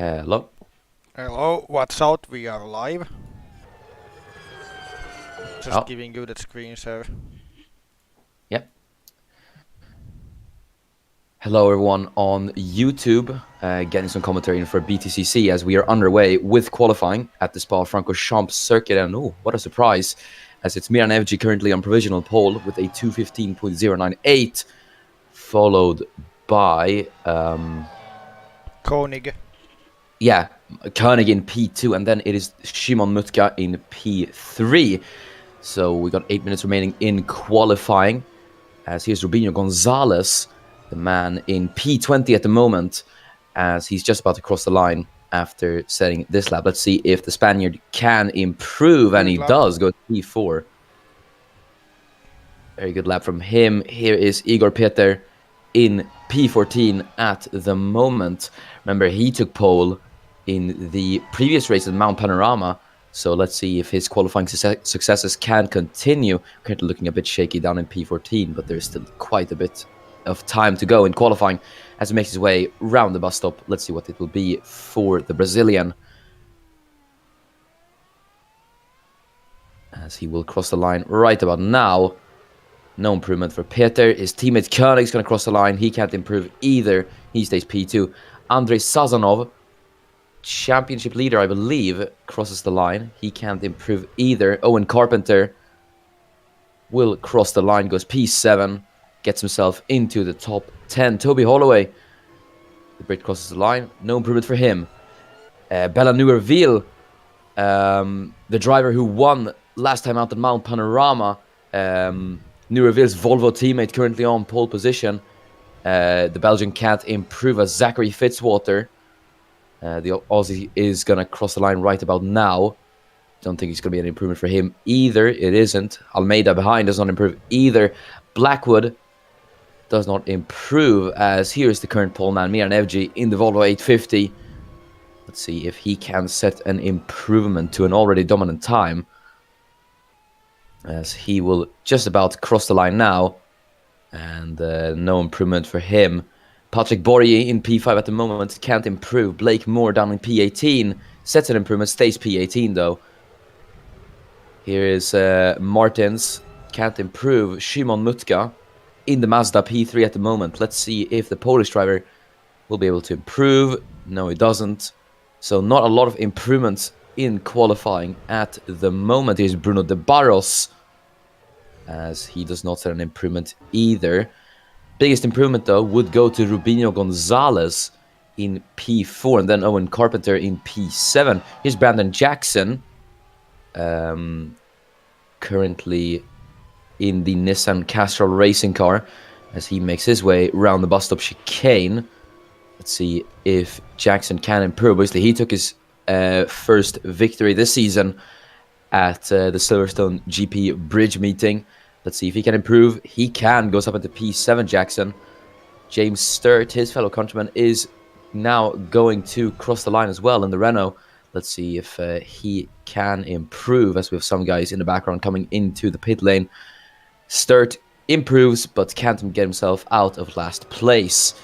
Hello. Hello, what's out? We are live. Just Oh, giving you that screen share. yep. Hello, everyone on YouTube. Getting some commentary in for BTCC as we are underway with qualifying at the Francorchamps circuit. And oh, what a surprise! As it's Miran Evji currently on provisional pole with a 2:15.098, followed by Koenig. yeah, Koenig in P2, and then it is Szymon Mutka in P3. So we got 8 minutes remaining in qualifying. As here's Rubinho Gonzalez, the man in P20 at the moment, as he's just about to cross the line after setting this lap. Let's see if the Spaniard can improve, and Good he lap. does go to P4. Very good lap from him. Here is Igor Peter in P14 at the moment. Remember, he took pole in the previous race at Mount Panorama. So let's see if his qualifying successes can continue. Currently looking a bit shaky down in P14, but there's still quite a bit of time to go in qualifying as he makes his way round the bus stop. Let's see what it will be for the Brazilian, as he will cross the line right about now. No improvement for Peter. His teammate Koenig's going to cross the line. He can't improve either. He stays P2. Andrei Sazonov, championship leader, I believe, crosses the line. He can't improve either. Owen Carpenter will cross the line, goes P7, gets himself into the top 10. Toby Holloway, the Brit, crosses the line. No improvement for him. Bella Newerville, the driver who won last time out at Mount Panorama, Newerville's Volvo teammate, currently on pole position. The Belgian can't improve as Zachary Fitzwater. The Aussie is going to cross the line right about now. Don't think it's going to be an improvement for him either. It isn't. Almeida behind does not improve either. Blackwood does not improve, as here's the current pole man, Miran Evji, in the Volvo 850. Let's see if he can set an improvement to an already dominant time, as he will just about cross the line now. And no improvement for him. Patrick Borje in P5 at the moment, can't improve. Blake Moore down in P18, sets an improvement, stays P18 though. Here is Martins, can't improve. Szymon Mutka in the Mazda P3 at the moment. Let's see if the Polish driver will be able to improve. No, he doesn't. So not a lot of improvements in qualifying at the moment. Here's Bruno de Barros, as he does not set an improvement either. Biggest improvement, though, would go to Rubinho Gonzalez in P4, and then Owen Carpenter in P7. Here's Brandon Jackson, currently in the Nissan Castrol racing car, as he makes his way around the bus stop chicane. Let's see if Jackson can improve. Obviously, he took his first victory this season at the Silverstone GP Bridge meeting. Let's see if he can improve. He can. Goes up into P7, Jackson. James Sturt, his fellow countryman, is now going to cross the line as well in the Renault. Let's see if he can improve, as we have some guys in the background coming into the pit lane. Sturt improves, but can't get himself out of last place.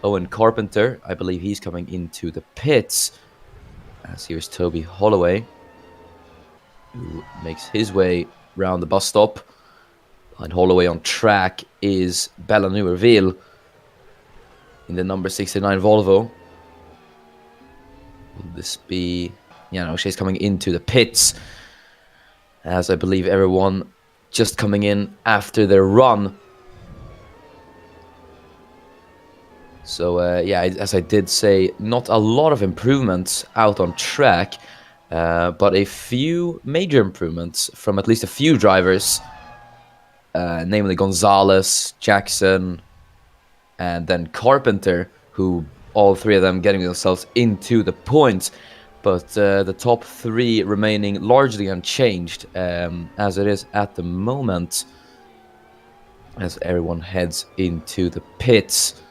Owen Carpenter, I believe he's coming into the pits. As here's Toby Holloway, who makes his way round the bus stop. And Holloway on track is Bella Newerville in the number 69 Volvo. Will this be... Yeah, no, she's coming into the pits, as I believe everyone just coming in after their run. So, yeah, as I did say, not a lot of improvements out on track, but a few major improvements from at least a few drivers. Namely Gonzalez, Jackson, and then Carpenter, who all three of them getting themselves into the points. But the top three remaining largely unchanged, as it is at the moment, as everyone heads into the pits.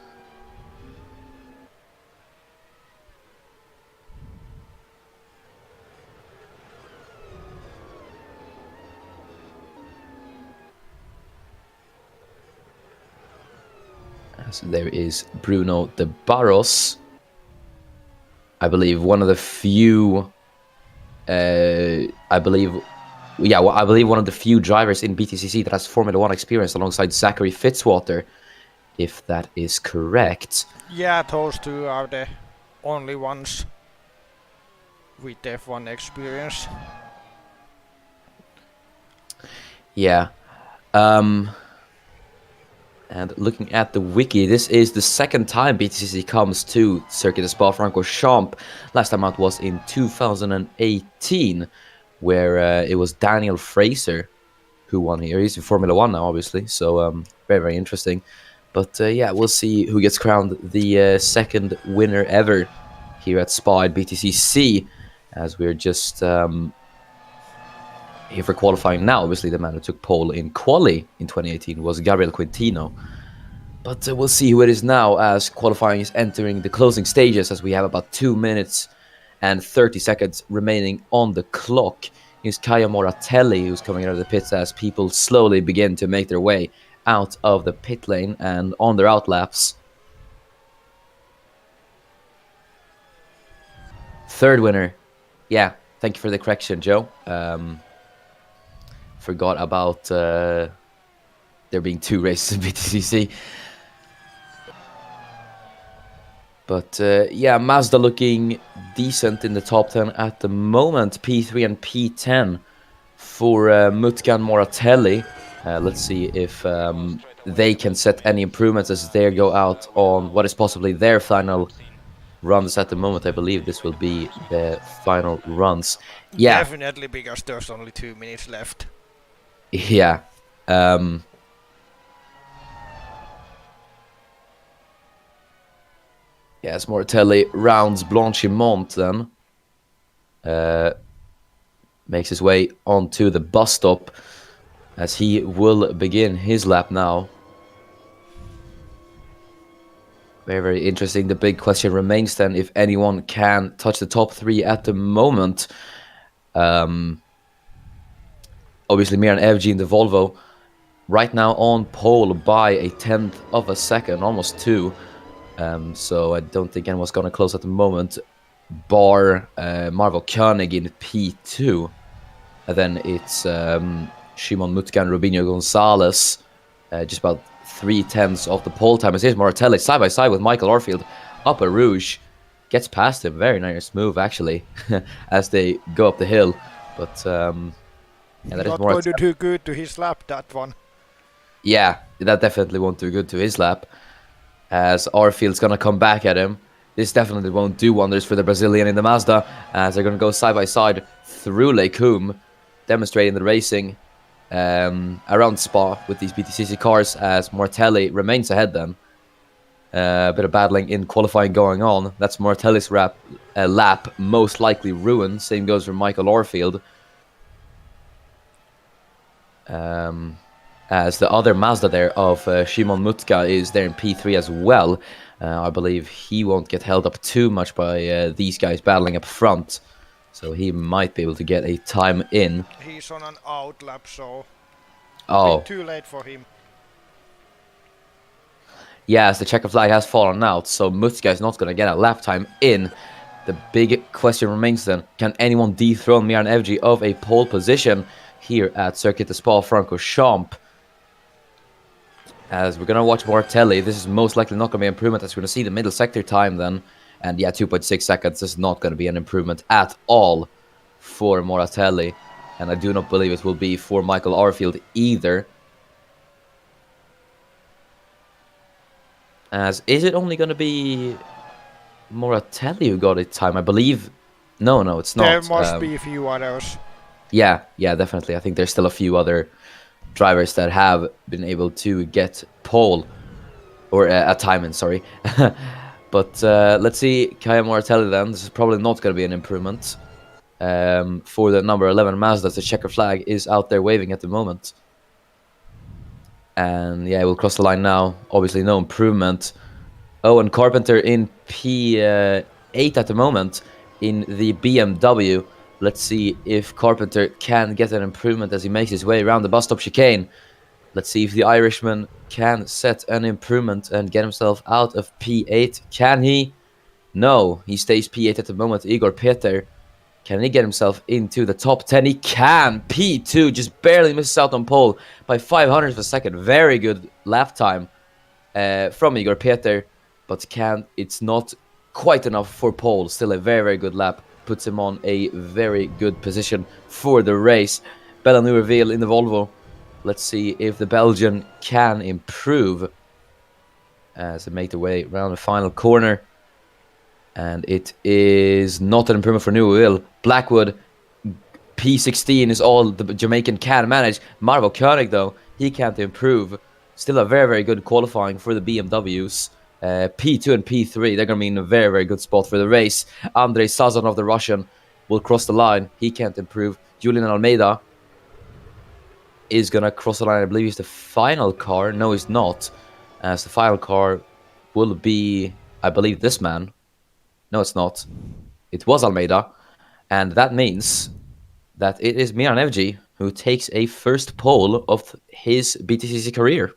As there is Bruno de Barros I believe one of the few. I believe one of the few drivers in BTCC that has Formula 1 experience alongside Zachary Fitzwater, if that is correct. Yeah, those two are the only ones with F1 experience. Yeah. And looking at the wiki, this is the second time BTCC comes to Circuit de Spa-Francorchamps. Last time out was in 2018, where it was Daniel Fraser who won here. He's in Formula 1 now, obviously, so very, very interesting. But yeah, we'll see who gets crowned the second winner ever here at Spa at BTCC, as we're just here for qualifying now. Obviously, the man who took pole in Quali in 2018 was Gabriel Quintino. But we'll see who it is now, as qualifying is entering the closing stages, as we have about 2 minutes and 30 seconds remaining on the clock. Here's Kaya Moratelli, who's coming out of the pits as people slowly begin to make their way out of the pit lane and on their outlaps. Third winner. Yeah, thank you for the correction, Joe. Forgot about there being 2 races in BTCC. But yeah, Mazda looking decent in the top 10 at the moment. P3 and P10 for Mutkan Moratelli. Let's see if they can set any improvements as they go out on what is possibly their final runs at the moment. I believe this will be the final runs. Yeah. Definitely, because there's only 2 minutes left. Yeah. Yes, Moratelli rounds Blanchimont then. Makes his way onto the bus stop as he will begin his lap now. Very, very interesting. The big question remains then if anyone can touch the top 3 at the moment. Obviously, Miran Evji in the Volvo right now on pole by a 1/10 of a second, almost 2. So I don't think anyone's going to close at the moment, bar Marvel Koenig in P2. And then it's Shimon Mutkan, Rubinho Gonzalez, just about 3/10 of the pole time. As here's Moratelli side by side with Michael Orfield up a Rouge. Gets past him. Very nice move, actually, as they go up the hill. But yeah, that Not is more going to do good to his lap, that one. Yeah, that definitely won't do good to his lap, as Arfield's going to come back at him. This definitely won't do wonders for the Brazilian in the Mazda, as they're going to go side by side through Lake Coombe, demonstrating the racing around Spa with these BTCC cars, as Moratelli remains ahead then. A bit of battling in qualifying going on. That's Moratelli's lap most likely ruined. Same goes for Michael Orfield. As the other Mazda there of Shimon Mutka is there in P3 as well. I believe he won't get held up too much by these guys battling up front. So he might be able to get a time in. He's on an out lap, so too late for him. Yes, the checker flag has fallen out, so Mutka is not going to get a lap time in. The big question remains then, can anyone dethrone Miran Evji of a pole position here at Circuit de Spa-Francorchamps? As we're going to watch Moratelli, this is most likely not going to be an improvement, as we're going to see the middle sector time then. And yeah, 2.6 seconds is not going to be an improvement at all for Moratelli. And I do not believe it will be for Michael Arfield either. As, is it only going to be Moratelli who got it time? I believe... No, it's not. There must be a few others. Yeah, definitely. I think there's still a few other drivers that have been able to get pole, or a time in, sorry. But let's see Kaya Moratelli then. This is probably not going to be an improvement for the number 11 Mazda. The checker flag is out there waving at the moment. And yeah, we'll cross the line now. Obviously no improvement. Owen Carpenter in P8 at the moment in the BMW. Let's see if Carpenter can get an improvement as he makes his way around the bus stop chicane. Let's see if the Irishman can set an improvement and get himself out of P8. Can he? No, he stays P8 at the moment. Igor Peter, can he get himself into the top 10? He can. P2 just barely misses out on pole by 500th of a second. Very good lap time from Igor Peter, but it's not quite enough for pole. Still a very, very good lap. Puts him on a very good position for the race. Bellanu reveal in the Volvo. Let's see if the Belgian can improve as they make their way around the final corner. And it is not an improvement for New Will. Blackwood, P16 is all the Jamaican can manage. Marvo Koenig, though, he can't improve. Still a very, very good qualifying for the BMWs. P2 and P3, they're going to be in a very, very good spot for the race. Andrei Sazonov, the Russian, will cross the line. He can't improve. Julian Almeida is going to cross the line. I believe he's the final car. No, he's not. As the final car will be, I believe, this man. No, it's not. It was Almeida. And that means that it is Miran Evji who takes a first pole of his BTCC career.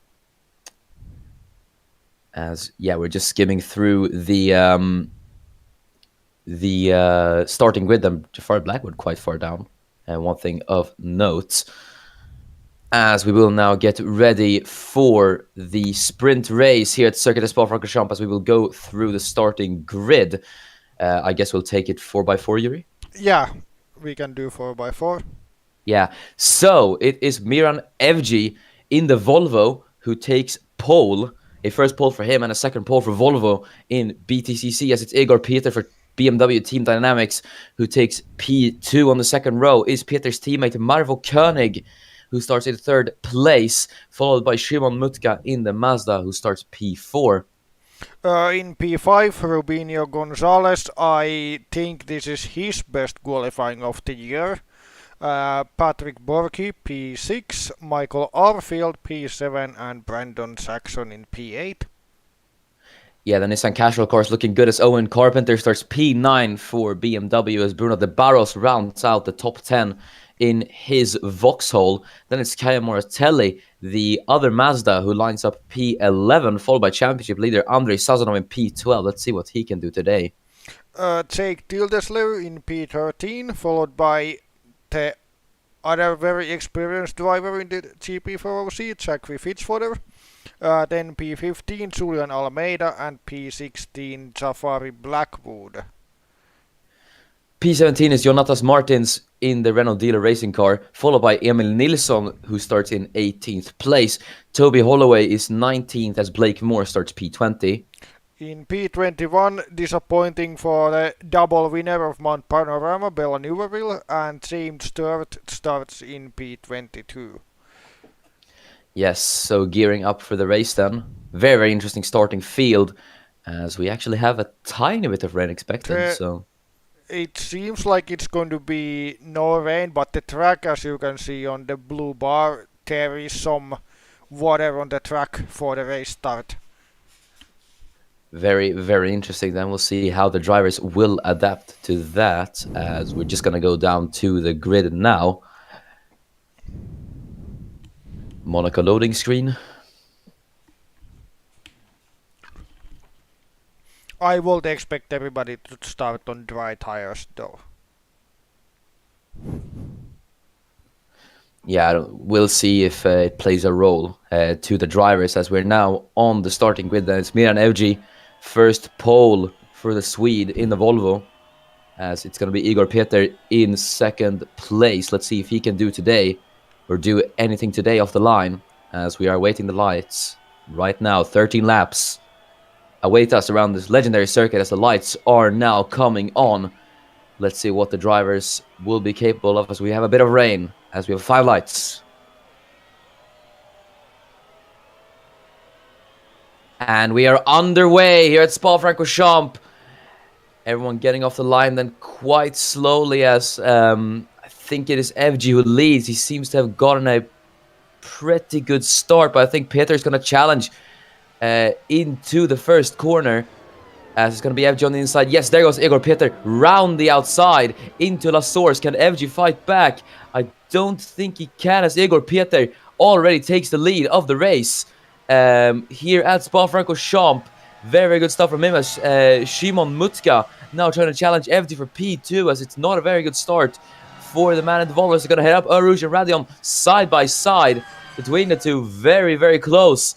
As, yeah, we're just skimming through the starting grid. And Jafar Blackwood quite far down. And one thing of note, as we will now get ready for the sprint race here at Circuit des Spa-Francorchamps, as we will go through the starting grid. I guess we'll take it 4x4, Yuri? Yeah, we can do 4x4. Yeah, so it is Miran Evji in the Volvo who takes pole. A first pole for him and a second pole for Volvo in BTCC, as it's Igor Peter for BMW Team Dynamics who takes P2 on the second row. Is Peter's teammate Marvo Koenig, who starts in third place, followed by Shimon Mutka in the Mazda, who starts P4. In P5, Rubinho Gonzalez, I think this is his best qualifying of the year. Patrick Borki, P6, Michael Arfield, P7, and Brandon Saxon in P8. Yeah, the Nissan Qashqai, of course, looking good as Owen Carpenter starts P9 for BMW as Bruno De Barros rounds out the top 10 in his Vauxhall. Then it's Kaya Moratelli, the other Mazda, who lines up P11, followed by championship leader Andrei Sazonov in P12. Let's see what he can do today. Jake Tildeslev in P13, followed by the other very experienced driver in the GP4 Zachary Fitzfodder. Then P15, Julian Almeida, and P16, Jafari Blackwood. P17 is Jonatas Martins in the Renault dealer racing car, followed by Emil Nilsson, who starts in 18th place. Toby Holloway is 19th as Blake Moore starts P20. In P21, disappointing for the double winner of Mount Panorama, Bella Neuville, and James Stewart starts in P22. Yes, so gearing up for the race then. Very, very interesting starting field, as we actually have a tiny bit of rain expected. So it seems like it's going to be no rain, but the track, as you can see on the blue bar, there is some water on the track for the race start. Very, very interesting. Then we'll see how the drivers will adapt to that, as we're just going to go down to the grid now. Monaco loading screen. I would expect everybody to start on dry tires though. Yeah, we'll see if it plays a role to the drivers, as we're now on the starting grid. Then it's Miran Evji, first pole for the Swede in the Volvo, as it's going to be Igor Peter in second place. Let's see if he can do today, or do anything today off the line, as we are waiting the lights right now. 13 laps await us around this legendary circuit as the lights are now coming on. Let's see what the drivers will be capable of, as we have a bit of rain, as we have 5 lights. And we are underway here at Spa-Francorchamps. Everyone getting off the line then quite slowly, as I think it is Evji who leads. He seems to have gotten a pretty good start, but I think Peter is going to challenge into the first corner, as it's going to be Evji on the inside. Yes, there goes Igor Peter round the outside into La Source. Can Evji fight back? I don't think he can, as Igor Peter already takes the lead of the race here at Spa-Francorchamps. Very, very good stuff from him as Shimon Mutka now trying to challenge FG for P2 as it's not a very good start for the man in the Volvos. They're going to head up Aruj and Radion side by side between the two. Very, very close.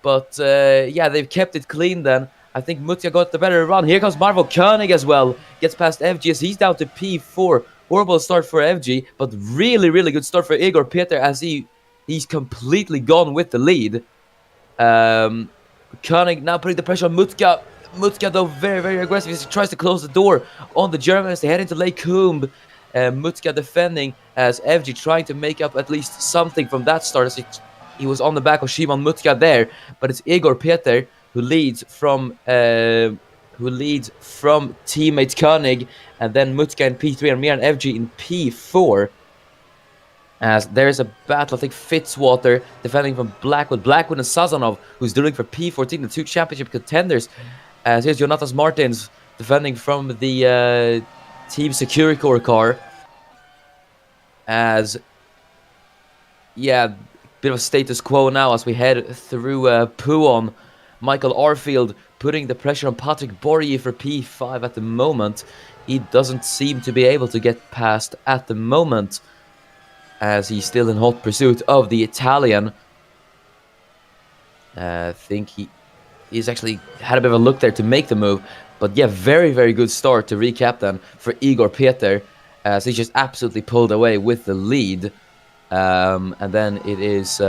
But yeah, they've kept it clean then. I think Mutka got the better run. Here comes Marvel Koenig as well. Gets past FG as he's down to P4. Horrible start for FG, but really, really good start for Igor Peter as he's completely gone with the lead. Koenig now putting the pressure on Mutka. Mutka, though, very, very aggressive as he tries to close the door on the Germans. They head into Lake Coombe. Mutka defending as FG trying to make up at least something from that start as he was on the back of Shimon Mutka there. But it's Igor Peter who leads from teammate Koenig, and then Mutka in P3 and Miran FG in P4. As there's a battle, I think Fitzwater defending from Blackwood and Sazonov, who's doing for P14, the two championship contenders. As here's Jonatas Martins defending from the Team Securicor car. As, yeah, bit of a status quo now as we head through Puon. Michael Arfield putting the pressure on Patrick Borgi for P5 at the moment. He doesn't seem to be able to get past at the moment, as he's still in hot pursuit of the Italian. I think he's actually had a bit of a look there to make the move. But yeah, very, very good start to recap then for Igor Peter, as he just absolutely pulled away with the lead. And then it is...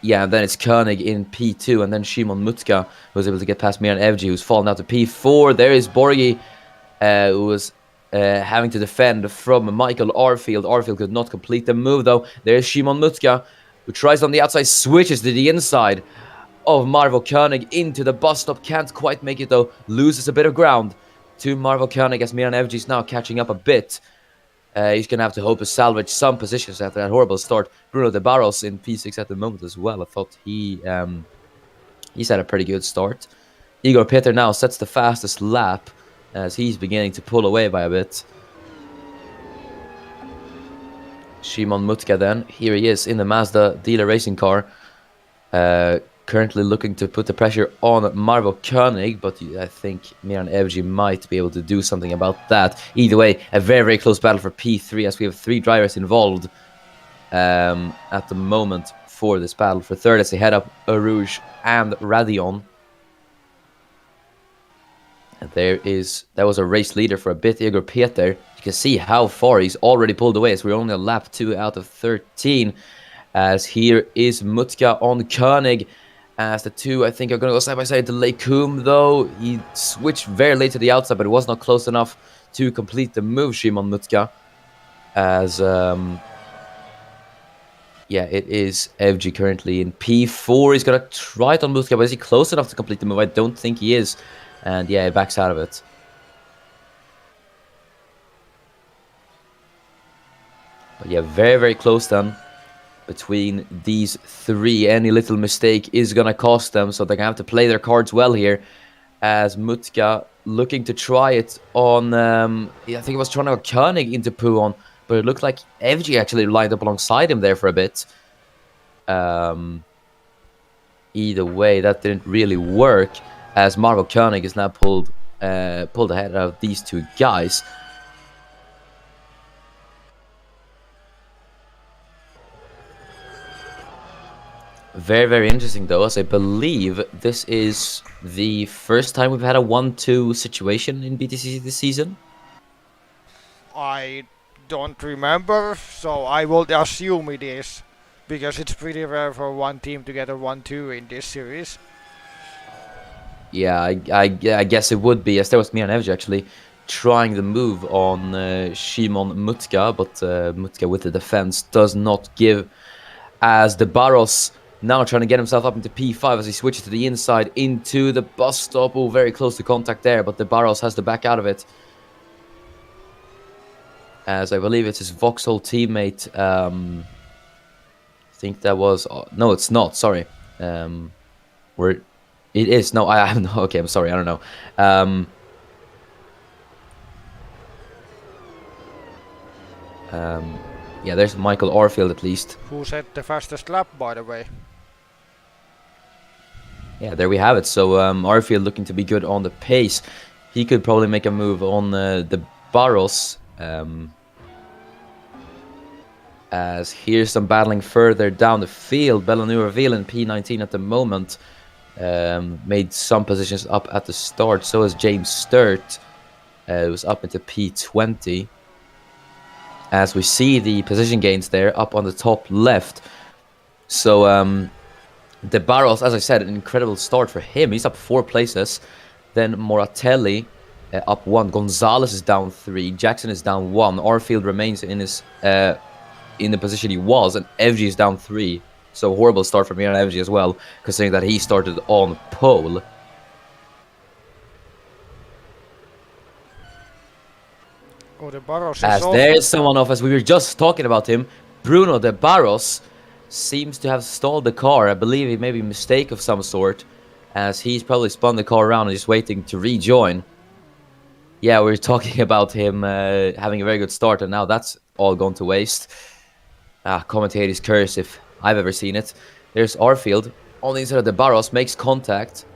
yeah, and then it's Koenig in P2, and then Shimon Mutka, who was able to get past Miran Evji, who's fallen out to P4. There is Borgi, who was having to defend from Michael Arfield. Arfield could not complete the move, though. There's Shimon Mutka, who tries on the outside, switches to the inside of Marvel Koenig into the bus stop. Can't quite make it, though. Loses a bit of ground to Marvel Koenig, as Miran Evji is now catching up a bit. He's going to have to hope to salvage some positions after that horrible start. Bruno De Barros in P6 at the moment as well. I thought he's had a pretty good start. Igor Peter now sets the fastest lap as he's beginning to pull away by a bit. Shimon Mutka then. Here he is in the Mazda dealer racing car. Currently looking to put the pressure on Marvel Koenig, but I think Miran Evji might be able to do something about that. Either way, a very, very close battle for P3 as we have 3 drivers involved at the moment for this battle. For third as they head up Arouge and Radion. And that was a race leader for a bit, Igor Peter. You can see how far he's already pulled away as we're only on lap 2 out of 13. As here is Mutka on Koenig. As the two, I think, are going to go side by side to Lake Coombe, though. He switched very late to the outside, but it was not close enough to complete the move, Shimon Mutka. As, yeah, it is Evji currently in P4. He's going to try it on Mutka, but is he close enough to complete the move? I don't think he is. And, yeah, he backs out of it. But, yeah, very, very close then. Between these 3, any little mistake is going to cost them, so they're going to have to play their cards well here. As Mutka looking to try it on, I think it was trying to go Koenig into Puon, but it looked like Evji actually lined up alongside him there for a bit. Either way, that didn't really work, as Marvel Koenig is now pulled ahead of these 2 guys. Very, very interesting, though, as I believe this is the first time we've had a 1-2 situation in BTCC this season. I don't remember, so I will assume it is, because it's pretty rare for one team to get a 1-2 in this series. Yeah, I guess it would be, as there was Miran Evji actually trying the move on Shimon Mutka, but Mutka with the defense does not give, as De Barros now trying to get himself up into P5 as he switches to the inside into the bus stop. Oh, very close to contact there, but De Barros has to back out of it. As I believe it's his Vauxhall teammate. I think that was... no, it's not. Sorry. Where it is. No, I have no... Okay, I'm sorry. I don't know. Yeah, there's Michael Arfield at least. Who set the fastest lap, by the way? Yeah, there we have it. So Arfield looking to be good on the pace. He could probably make a move on the Barros. As here's some battling further down the field. Bellanur Reveal in P19 at the moment. Made some positions up at the start. So is James Sturt. It was up into P20. As we see the position gains there up on the top left. So the Barros, as I said, an incredible start for him. He's up 4 places. Then Moratelli up 1. Gonzalez is down 3. Jackson is down 1. Arfield remains in his in the position he was, and FG is down 3. So horrible start for Miran FG as well, considering that he started on pole. Oh, the Barros As there's someone off, as we were just talking about him, Bruno de Barros seems to have stalled the car. I believe it may be a mistake of some sort, as he's probably spun the car around and just waiting to rejoin. Yeah, we were talking about him having a very good start, and now that's all gone to waste. Commentator's curse, if I've ever seen it. There's Arfield on the inside of the Barros, makes contact.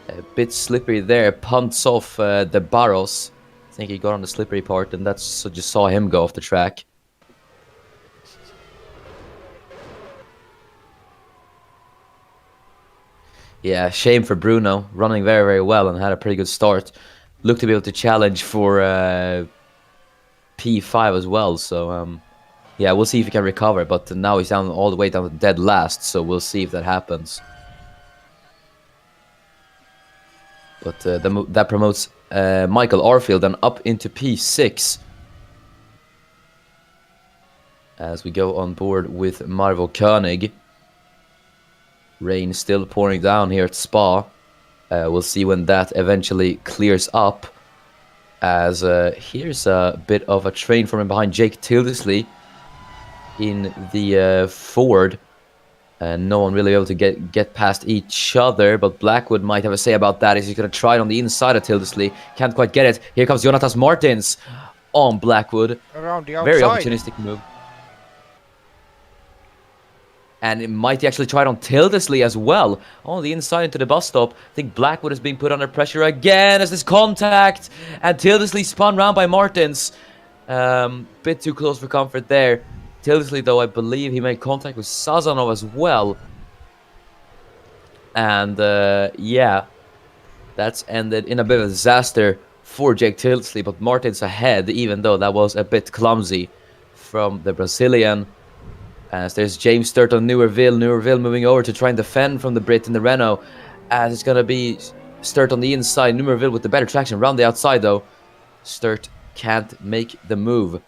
A bit slippery there, punts off the Barros. I think he got on the slippery part, and that's so just saw him go off the track. Yeah, shame for Bruno, running very, very well and had a pretty good start. Looked to be able to challenge for P5 as well, so yeah, we'll see if he can recover, but now he's down all the way down to dead last, so we'll see if that happens. But that promotes Michael Arfield and up into P6. As we go on board with Marvo Koenig. Rain still pouring down here at Spa. We'll see when that eventually clears up. As here's a bit of a train forming behind Jake Tildesley in the Ford. No one really able to get past each other, but Blackwood might have a say about that. He's going to try it on the inside of Tildesley. Can't quite get it. Here comes Jonatas Martins on Blackwood. Around the outside. Very opportunistic move. And it might actually try it on Tildesley as well. On the inside into the bus stop. I think Blackwood is being put under pressure again as this contact. And Tildesley spun round by Martins. Bit too close for comfort there. Tildesley, though, I believe he made contact with Sazonov as well. And yeah, that's ended in a bit of a disaster for Jake Tildesley. But Martins ahead, even though that was a bit clumsy from the Brazilian. As there's James Sturt on Newerville. Newerville moving over to try and defend from the Brit in the Renault. As it's going to be Sturt on the inside. Newerville with the better traction around the outside, though. Sturt can't make the move.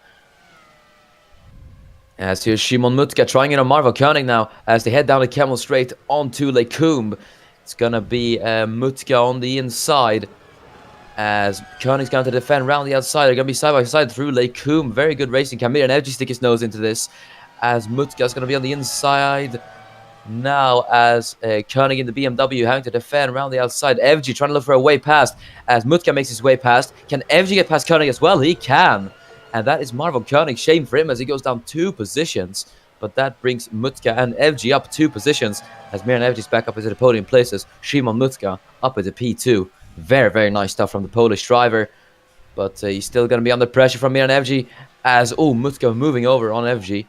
As here's Shimon Mutka trying in on Marvo Koenig now. As they head down the Camel Straight onto Lake Coombe. It's going to be Mutka on the inside. As Koenig's going to defend around the outside. They're going to be side by side through Lake Coombe. Very good racing. Camille and Edgy stick his nose into this. As Mutka's going to be on the inside now, as Koenig in the BMW having to defend around the outside. FG trying to look for a way past as Mutka makes his way past. Can FG get past Koenig as well? He can. And that is Marvo Koenig. Shame for him as he goes down 2 positions. But that brings Mutka and FG up 2 positions as Miran FG's back up into the podium places. Shimon Mutka up into P2. Very, very nice stuff from the Polish driver. But he's still going to be under pressure from Miran FG as, Mutka moving over on FG.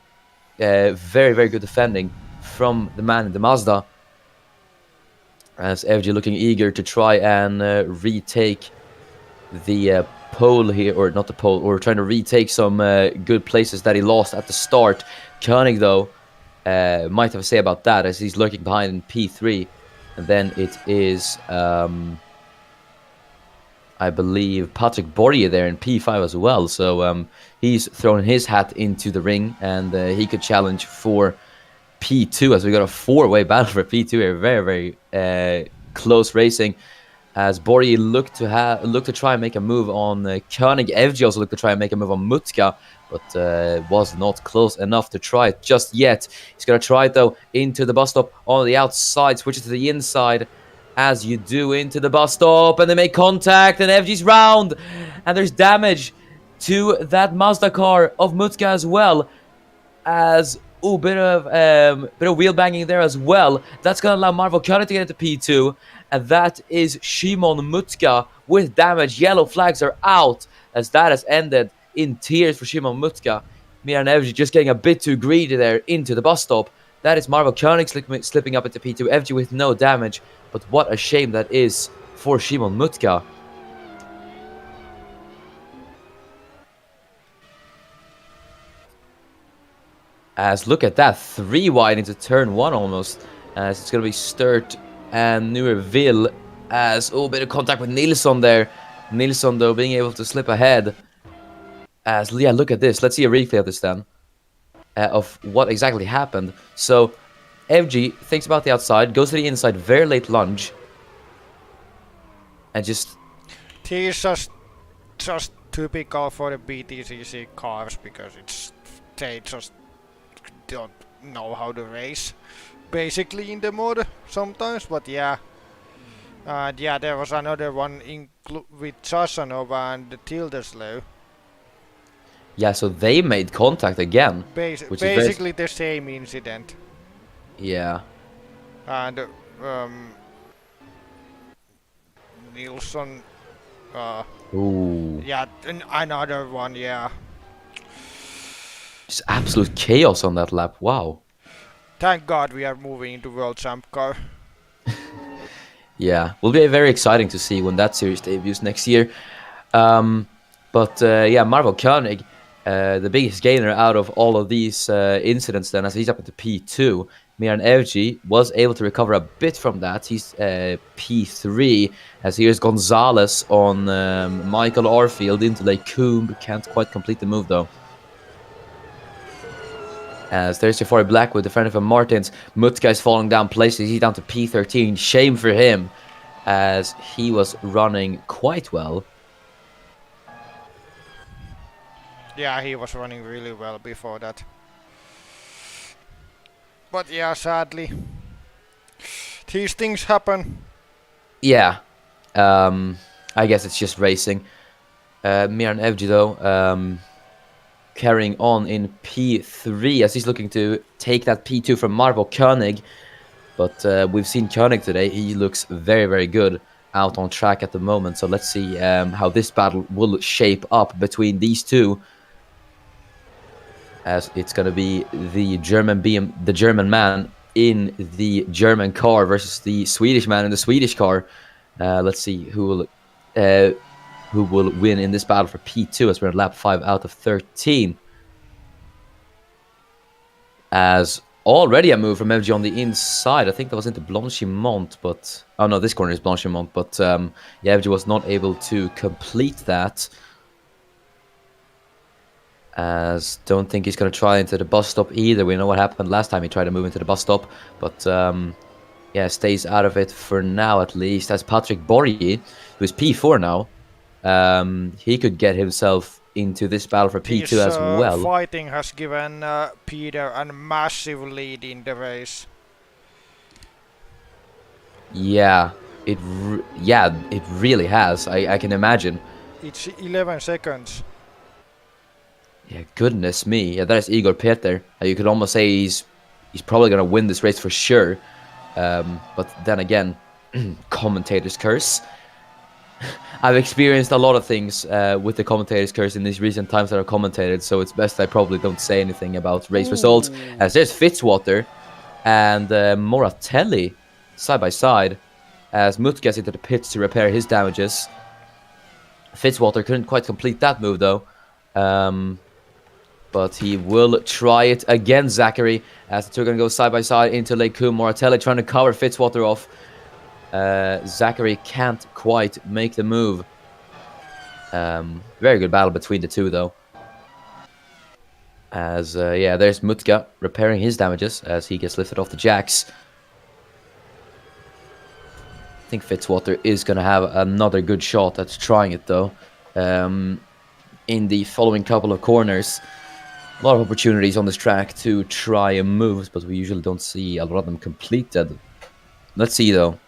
Very, very good defending from the man in the Mazda. As FG looking eager to try and retake the pole here, or not the pole, or trying to retake some good places that he lost at the start. Koenig, though, might have a say about that as he's lurking behind in P3. And then it is, I believe, Patrick Borje there in P5 as well. So he's thrown his hat into the ring, and he could challenge for P2 as we got a 4-way battle for P2 here. Very, very close racing. As Borje looked to try and make a move on Koenig. FG also looked to try and make a move on Mutka, but was not close enough to try it just yet. He's going to try it, though, into the bus stop on the outside, switches to the inside. As you do into the bus stop, and they make contact, and FG's round, and there's damage to that Mazda car of Mutka as well, as Ooh, bit of wheel banging there as well. That's gonna allow Marvel Koenig to get into P2, and that is Szymon Mutka with damage. Yellow flags are out as that has ended in tears for Szymon Mutka. Miran Evji just getting a bit too greedy there into the bus stop. That is Marvel Koenig slipping up into P2. Evji with no damage, but what a shame that is for Szymon Mutka. As look at that, 3 wide into turn 1 almost. As it's going to be Sturt and Newerville. As, oh, bit of contact with Nilsson there. Nilsson, though, being able to slip ahead. As, yeah, look at this. Let's see a replay of this then. Of what exactly happened. So, FG thinks about the outside, goes to the inside, very late lunge. And just... He's just typical for the BTCC cars because they just don't know how to race basically in the mod sometimes, but yeah. Yeah, there was another one with Sasanova and Tildeslev. Yeah, so they made contact again. Basically the same incident. Yeah. And Nilsson. Ooh. Yeah, another one, yeah. Just absolute chaos on that lap, wow. Thank God we are moving into World Champ car. Yeah, will be very exciting to see when that series debuts next year. Yeah, Marvel Koenig, the biggest gainer out of all of these incidents then, as he's up into P2. Miran Evji was able to recover a bit from that. He's P3, as here's Gonzalez on Michael Arfield into Lake Coombe. Can't quite complete the move though. As there's Jafari Black with defender from Martins. Mutka is falling down places. He's down to P13. Shame for him, as he was running quite well. Yeah, he was running really well before that. But yeah, sadly, these things happen. Yeah, I guess it's just racing. Miran Evji though, carrying on in P3 as he's looking to take that P2 from Marvel Koenig. But we've seen Koenig today. He looks very, very good out on track at the moment. So let's see how this battle will shape up between these two. As it's going to be the German man in the German car versus the Swedish man in the Swedish car. Let's see who will win in this battle for P2 as we're at lap 5 out of 13. As already a move from FG on the inside. I think that was into Blanchimont, but... Oh no, this corner is Blanchimont, but yeah, FG was not able to complete that. As don't think he's going to try into the bus stop either. We know what happened last time he tried to move into the bus stop, but yeah, stays out of it for now at least. As Patrick Borgi, who's P4 now, he could get himself into this battle for P2 as well. Fighting has given Peter a massive lead in the race. Yeah, it really has. I can imagine. It's 11 seconds. Yeah, goodness me. Yeah, that is Igor Peter. You could almost say he's probably going to win this race for sure. But then again, commentator's curse. I've experienced a lot of things with the commentator's curse in these recent times that I've commentated, so it's best I probably don't say anything about race results. As there's Fitzwater and Moratelli side by side, as Mutka gets into the pits to repair his damages. Fitzwater couldn't quite complete that move though. But he will try it again, Zachary, as the two are going to go side by side into Lake Coombe. Moratelli trying to cover Fitzwater off. Zachary can't quite make the move. Very good battle between the two, though. As, yeah, there's Mutka repairing his damages as he gets lifted off the jacks. I think Fitzwater is going to have another good shot at trying it, though. In the following couple of corners. A lot of opportunities on this track to try moves, but we usually don't see a lot of them completed. Let's see, though.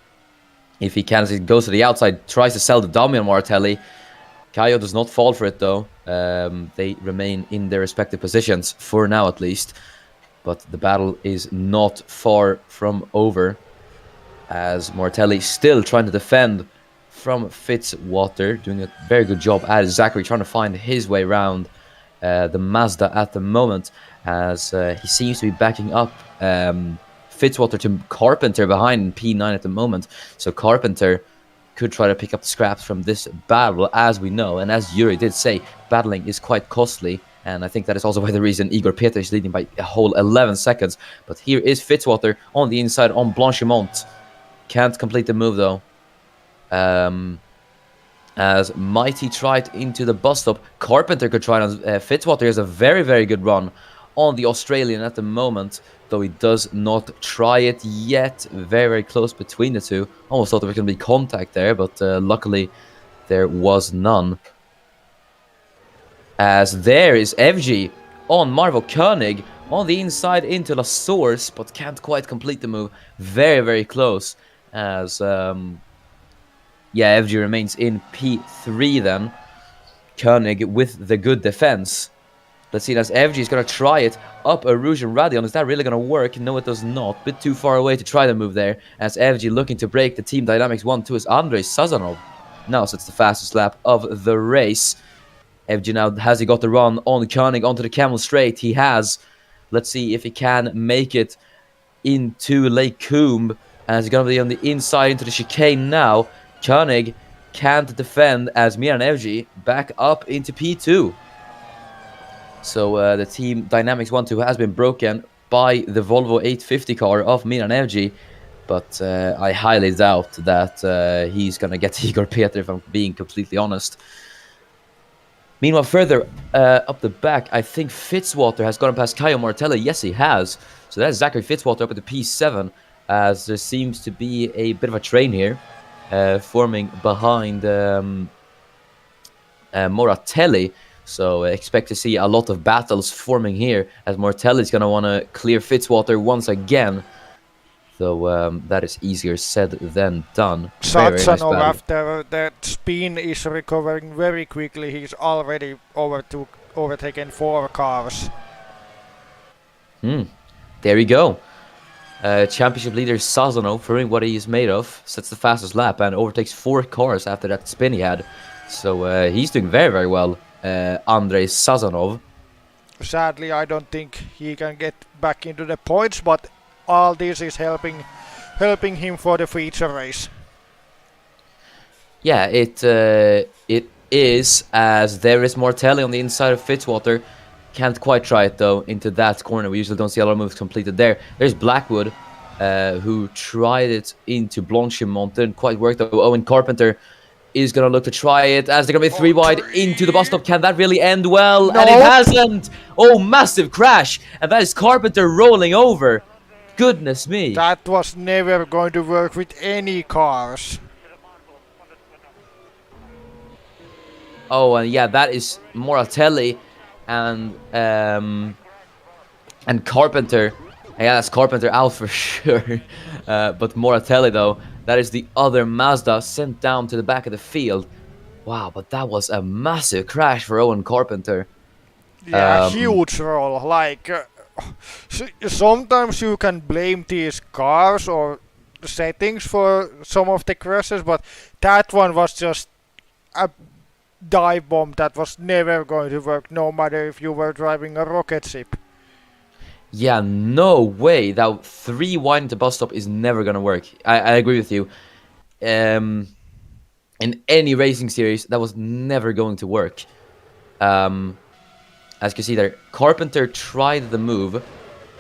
If he can, as he goes to the outside, tries to sell the dummy on Moratelli. Kayo does not fall for it, though. They remain in their respective positions, for now at least. but the battle is not far from over, as Mortelli still trying to defend from Fitzwater, doing a very good job at Zachary, trying to find his way around the Mazda at the moment, as he seems to be backing up Fitzwater to Carpenter behind P9 at the moment. So Carpenter could try to pick up the scraps from this battle, as we know, and as Yuri did say, battling is quite costly, and I think that is also why the reason Igor Peter is leading by a whole 11 seconds. But here is Fitzwater on the inside on Blanchimont. Can't complete the move though. As Mighty tried into the bus stop, Carpenter could try on Fitzwater has a very, very good run on the Australian at the moment, though he does not try it yet. Very, very close between the two. Almost thought there was going to be contact there, but luckily there was none. As there is FG on Marvel Koenig on the inside into La Source, but can't quite complete the move. Very, very close. As yeah, FG remains in P3 then. Koenig with the good defense. Let's see, as FG is going to try it up a Rouge and Radion. Is that really going to work? No, it does not. Bit too far away to try the move there. As FG looking to break the team dynamics 1-2 is Andrei Sazanov. Now sets the fastest lap of the race. FG now, has he got the run on Koenig onto the Camel Straight? He has. Let's see if he can make it into Lake Coombe. As he's going to be on the inside into the chicane now. Koenig can't defend as Miran FG back up into P2. So the team dynamics 1-2 has been broken by the Volvo 850 car of Miran FG. But I highly doubt that he's going to get Igor Peter, if I'm being completely honest. Meanwhile, further up the back, I think Fitzwater has gone past Caio Martelli. Yes, he has. So that's Zachary Fitzwater up at the P7, as there seems to be a bit of a train here forming behind Moratelli. So expect to see a lot of battles forming here, as Mortelli is going to want to clear Fitzwater once again. So that is easier said than done. Sazanov, after that spin, is recovering very quickly. He's already overtaken 4 cars. There we go. Championship leader Sazanov, proving what he is made of, sets the fastest lap and overtakes 4 cars after that spin he had. So he's doing very, very well, Andrei Sazanov. Sadly, I don't think he can get back into the points, but all this is helping him for the feature race. Yeah, it is, as there is Mortelli on the inside of Fitzwater. Can't quite try it though into that corner. We usually don't see a lot of moves completed there. There's Blackwood, who tried it into Blanchimont. Didn't quite work though. Owen Carpenter is going to look to try it, as they're going to be 3 wide into the bus stop. Can that really end well? No. And it hasn't! Oh, massive crash! And that is Carpenter rolling over. Goodness me. That was never going to work with any cars. Oh, and yeah, that is Moratelli and Carpenter. Yeah, that's Carpenter out for sure. But Moratelli, though, that is the other Mazda sent down to the back of the field. Wow, but that was a massive crash for Owen Carpenter. Yeah, huge roll. Like, sometimes you can blame these cars or settings for some of the crashes, but that one was just a dive bomb that was never going to work, no matter if you were driving a rocket ship. Yeah, no way. That 3 wide into bus stop is never going to work. I agree with you. In any racing series, that was never going to work. As you can see there, Carpenter tried the move,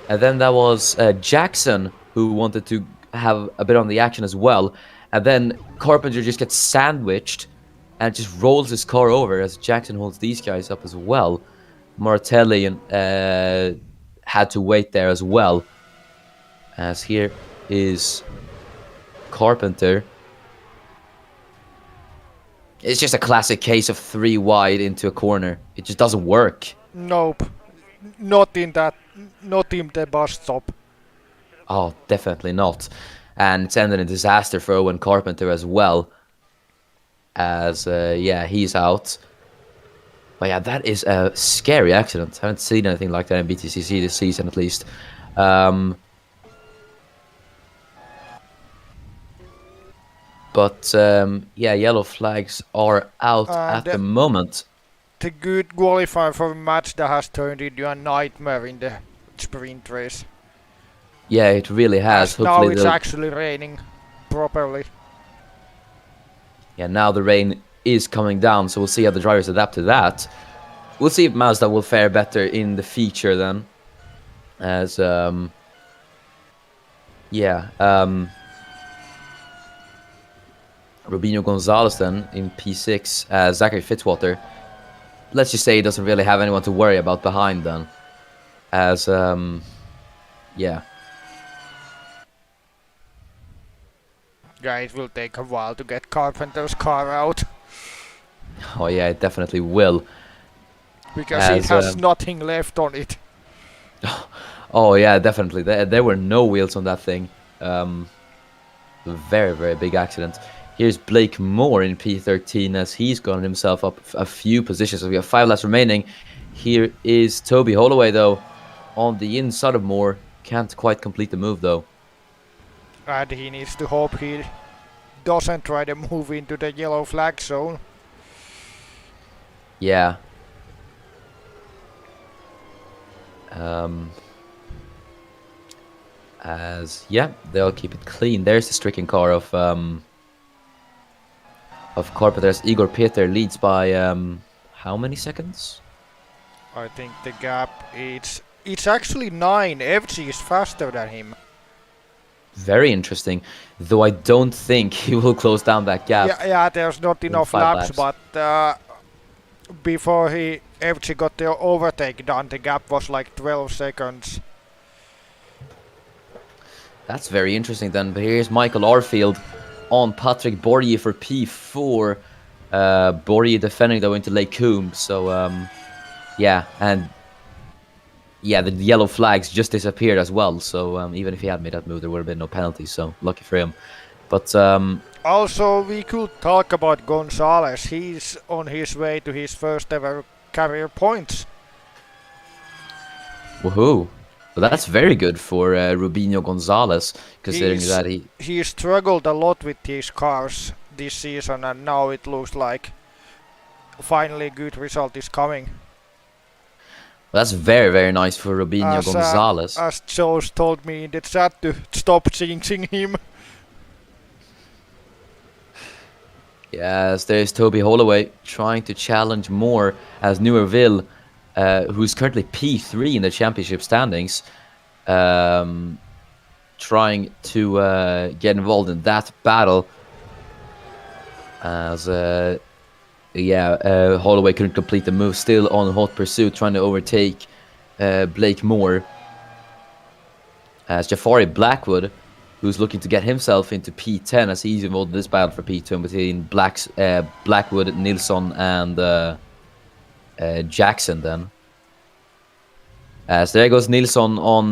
and then that was Jackson who wanted to have a bit on the action as well. And then Carpenter just gets sandwiched and just rolls his car over as Jackson holds these guys up as well. Moratelli had to wait there as well. As here is Carpenter. It's just a classic case of 3 wide into a corner. It just doesn't work. Nope. Not in the bus stop. Oh, definitely not. And it's ended in disaster for Owen Carpenter as well. As, yeah, he's out. But yeah, that is a scary accident. I haven't seen anything like that in BTCC this season, at least. Um, yeah, yellow flags are out at the And moment. the good qualifier for a match that has turned into a nightmare in the sprint race. Yeah, it really has. As now Hopefully it's they'll... actually raining properly. Yeah, now the rain is coming down, so we'll see how the drivers adapt to that. We'll see if Mazda will fare better in the feature then. As, yeah, Rubinho Gonzalez then in P6, Zachary Fitzwater. Let's just say he doesn't really have anyone to worry about behind then. As, yeah. Yeah, it will take a while to get Carpenter's car out. Oh yeah, it definitely will. Because it has nothing left on it. Oh yeah, definitely. There were no wheels on that thing. Very, very big accident. Here's Blake Moore in P13 as he's gotten himself up a few positions. So we have 5 laps remaining. Here is Toby Holloway though on the inside of Moore. Can't quite complete the move though. And he needs to hope he doesn't try to move into the yellow flag zone. Yeah. As yeah, they'll keep it clean. There's the stricken car of Carpenter's. Igor Peter leads by how many seconds? I think the gap it's actually 9. FG is faster than him. Very interesting, though I don't think he will close down that gap. Yeah, there's not enough laps, but before FG got the overtake done, the gap was like 12 seconds. That's very interesting then. But here's Michael Arfield on Patrick Borje for P4. Borje defending though into Lake Coombe. So yeah, and yeah, the yellow flags just disappeared as well. So even if he had made that move, there would have been no penalty. So lucky for him. But also, we could talk about Gonzalez. He's on his way to his first ever career points. woohoo! Well, that's very good for Rubinho Gonzalez, considering that he struggled a lot with these cars this season, and now it looks like finally a good result is coming. Well, that's very, very nice for Rubinho Gonzalez. As Joe's told me in the chat to stop jinxing him. Yes, there's Toby Holloway trying to challenge more as Newerville, who's currently P3 in the championship standings, trying to get involved in that battle. As Holloway couldn't complete the move, still on hot pursuit, trying to overtake Blake Moore. As Jafari Blackwood, who's looking to get himself into P10 as he's involved in this battle for P2 between Blackwood, Nilsson, and Jackson then. So there goes Nilsson on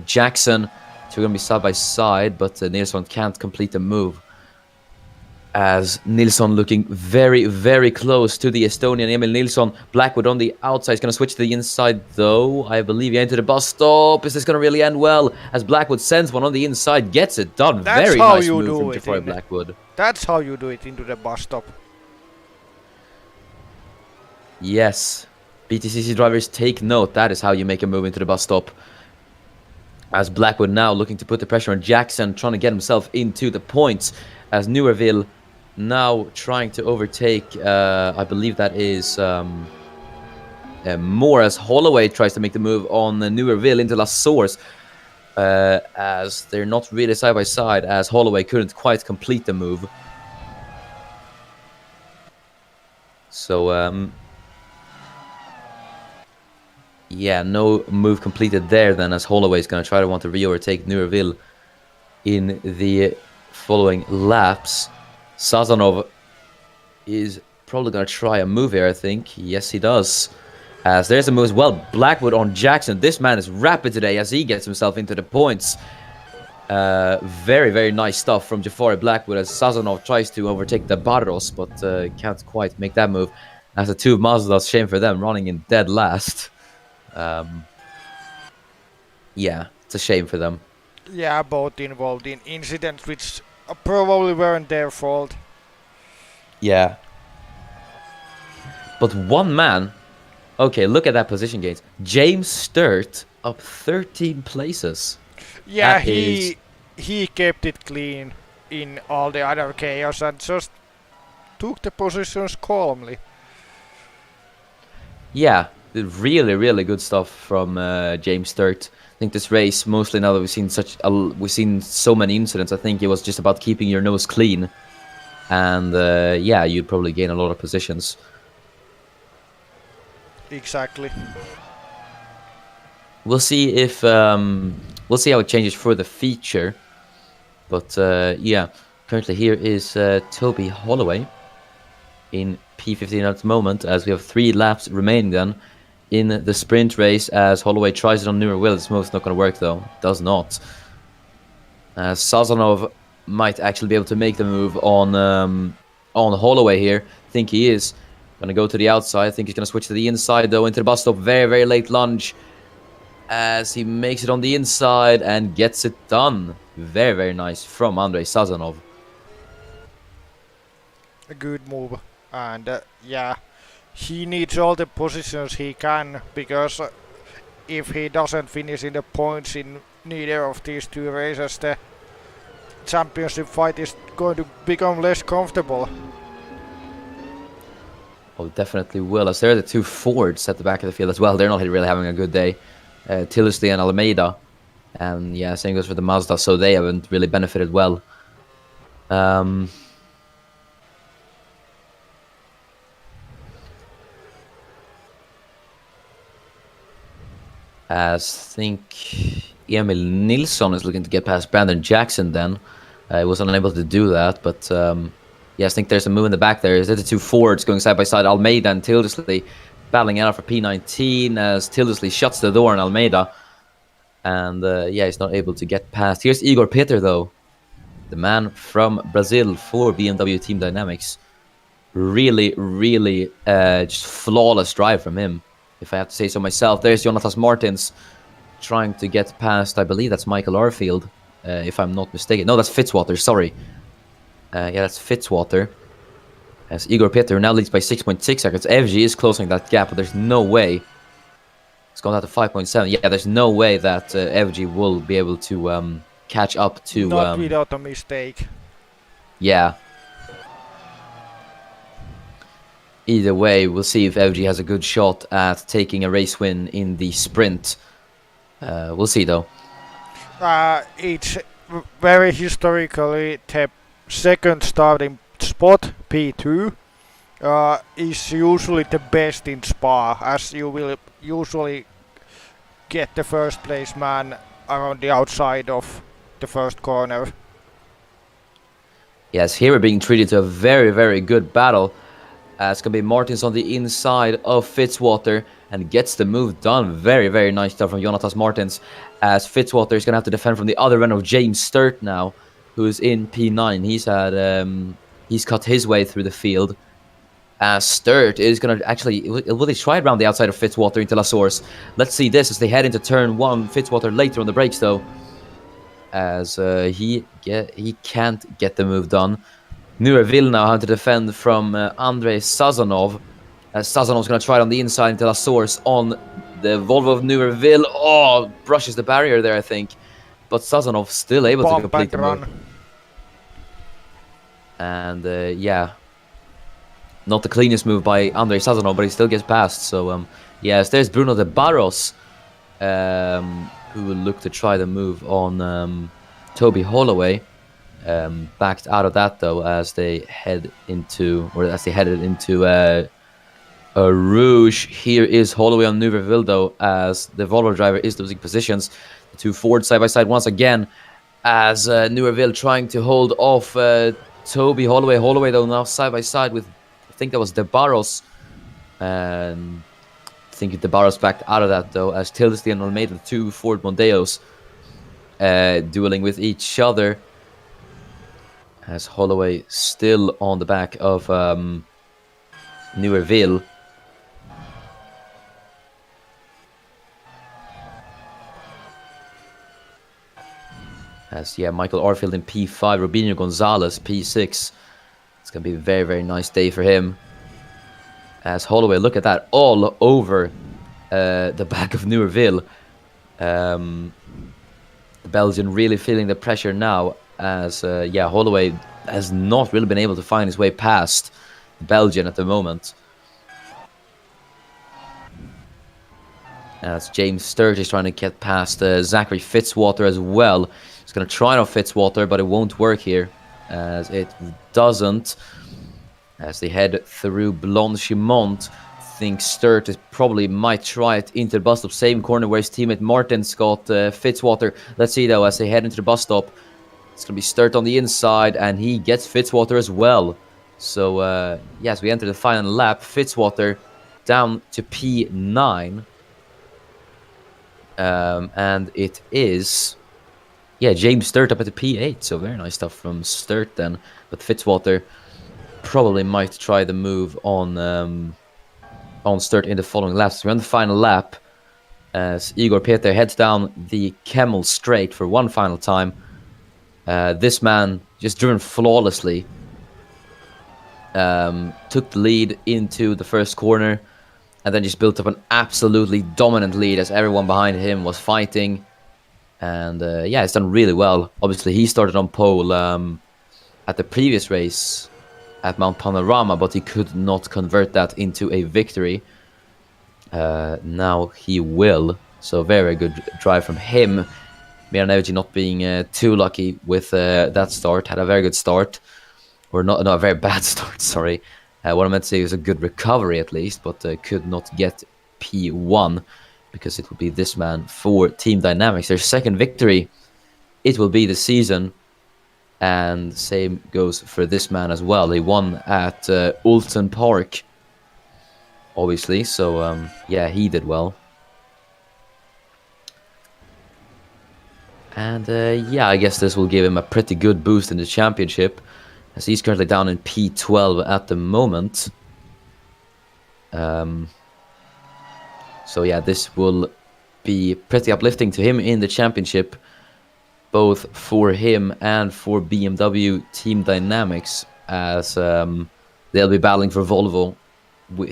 Jackson. So we're going to be side by side, but Nilsson can't complete the move. As Nilsson looking very, very close to the Estonian Emil Nilsson. Blackwood on the outside is going to switch to the inside though. I believe he entered the bus stop. Is this going to really end well? As Blackwood sends one on the inside, gets it done. That's very how nice you move do from it Jafari Blackwood. That's how you do it into the bus stop. Yes. BTCC drivers, take note. That is how you make a move into the bus stop. As Blackwood now looking to put the pressure on Jackson, trying to get himself into the points. As Newerville now trying to overtake, I believe that is Moore, as Holloway tries to make the move on Newerville into La Source. As they're not really side by side, as Holloway couldn't quite complete the move. So, yeah, no move completed there then, as Holloway is going to try to want to re-overtake Newerville in the following laps. Sazonov is probably going to try a move here, I think. Yes, he does. As there's a move as well. Blackwood on Jackson. This man is rapid today as he gets himself into the points. Very, very nice stuff from Jafari Blackwood as Sazonov tries to overtake the Barros, but can't quite make that move. As the two of Mazdas, shame for them, running in dead last. Yeah, It's a shame for them. Yeah, both involved in incidents which probably weren't their fault. Yeah. But one man. Okay, look at that position gains. James Sturt up 13 places. Yeah, That is, he kept it clean in all the other chaos and just took the positions calmly. yeah, really, really good stuff from James Sturt. I think this race, mostly now that we've seen so many incidents, I think it was just about keeping your nose clean, and yeah, you'd probably gain a lot of positions. Exactly. We'll see if we'll see how it changes for the feature, but yeah, currently here is Toby Holloway in P15 at the moment, as we have 3 laps remaining then in the sprint race, as Holloway tries it on Newer Will. It's most not going to work though. Does not. Sazonov might actually be able to make the move on Holloway here. Think he is going to go to the outside. I think he's going to switch to the inside though, into the bus stop. Very, very late lunge as he makes it on the inside and gets it done. Very, very nice from Andrei Sazonov. A good move. And yeah, he needs all the positions he can, because if he doesn't finish in the points in neither of these 2 races, the championship fight is going to become less comfortable. Oh, definitely will. As there are the 2 Fords at the back of the field as well. They're not really having a good day. Tillersley and Almeida. And yeah, same goes for the Mazda, so they haven't really benefited well. As I think Emil Nilsson is looking to get past Brandon Jackson then. He was unable to do that, but yeah, I think there's a move in the back there. Is there the 2 Fords going side by side? Almeida and Tildersley battling out for P19 as Tildersley shuts the door on Almeida. And yeah, he's not able to get past. Here's Igor Peter though, the man from Brazil for BMW Team Dynamics. Really, really just flawless drive from him, if I have to say so myself. There's Jonatas Martins trying to get past, I believe that's Michael Arfield, if I'm not mistaken. No, that's Fitzwater, sorry. Yeah, that's Fitzwater. As Igor Peter now leads by 6.6 seconds. FG is closing that gap, but there's no way. It's gone down to 5.7. Yeah, there's no way that FG will be able to catch up to... Not without a mistake. Yeah. Either way, we'll see if FG has a good shot at taking a race win in the sprint. We'll see, though. It's very historically the second starting spot, P2, is usually the best in Spa, as you will usually get the first place man around the outside of the first corner. Yes, here we're being treated to a very, very good battle. It's going to be Martins on the inside of Fitzwater and gets the move done. Very, very nice stuff from Jonatas Martins, as Fitzwater is going to have to defend from the other end of James Sturt now, who's in P9. He's cut his way through the field. Sturt is going to actually... Will they try it around the outside of Fitzwater into La Source? Let's see this as they head into turn 1. Fitzwater later on the brakes, though, as he can't get the move done. Nureville now having to defend from Andrei Sazonov. Sazonov's going to try it on the inside into La Source on the Volvo of Nureville. Oh, brushes the barrier there, I think. But Sazonov still able to complete the move. And yeah, not the cleanest move by Andrei Sazonov, but he still gets past. So yes, there's Bruno de Barros, who will look to try the move on Toby Holloway. Backed out of that though, as they headed into Rouge. Here is Holloway on Nureville though, as the Volvo driver is losing positions. The 2 Fords side by side once again, as Nureville trying to hold off Toby Holloway. Holloway though now side by side with, I think that was De Barros. I think De Barros backed out of that though, as Tildesley and Almeida, the 2 Ford Mondeos, dueling with each other. As Holloway still on the back of Nureville. As Michael Arfield in P5, Rubinho Gonzalez P6. It's gonna be a very, very nice day for him. As Holloway, look at that, all over the back of Newerville. The Belgian really feeling the pressure now, as Holloway has not really been able to find his way past the Belgian at the moment. As James Sturt is trying to get past Zachary Fitzwater as well. He's going to try on Fitzwater, but it won't work here, as it doesn't. As they head through Blanchimont, I think Sturt is probably might try it into the bus stop. Same corner where his teammate Martin's got Fitzwater. Let's see though, as they head into the bus stop. It's going to be Sturt on the inside, and he gets Fitzwater as well. So, yes, we enter the final lap. Fitzwater down to P9. And it is, James Sturt up at the P8. So very nice stuff from Sturt then. But Fitzwater probably might try the move on Sturt in the following laps. We're on the final lap as Igor Peter heads down the Kemmel straight for one final time. This man just driven flawlessly. Took the lead into the first corner and then just built up an absolutely dominant lead as everyone behind him was fighting. And it's done really well. Obviously, he started on pole at the previous race at Mount Panorama, but he could not convert that into a victory. Now he will. So very good drive from him. Miran Evji not being too lucky with that start. Had a very good start. Or not a very bad start, sorry. What I meant to say was a good recovery at least, but could not get P1 because it will be this man for Team Dynamics. Their second victory, it will be the season. And same goes for this man as well. He won at Ulton Park, obviously. So, he did well. And, I guess this will give him a pretty good boost in the championship, as he's currently down in P12 at the moment. This will be pretty uplifting to him in the championship, both for him and for BMW Team Dynamics, as they'll be battling for Volvo for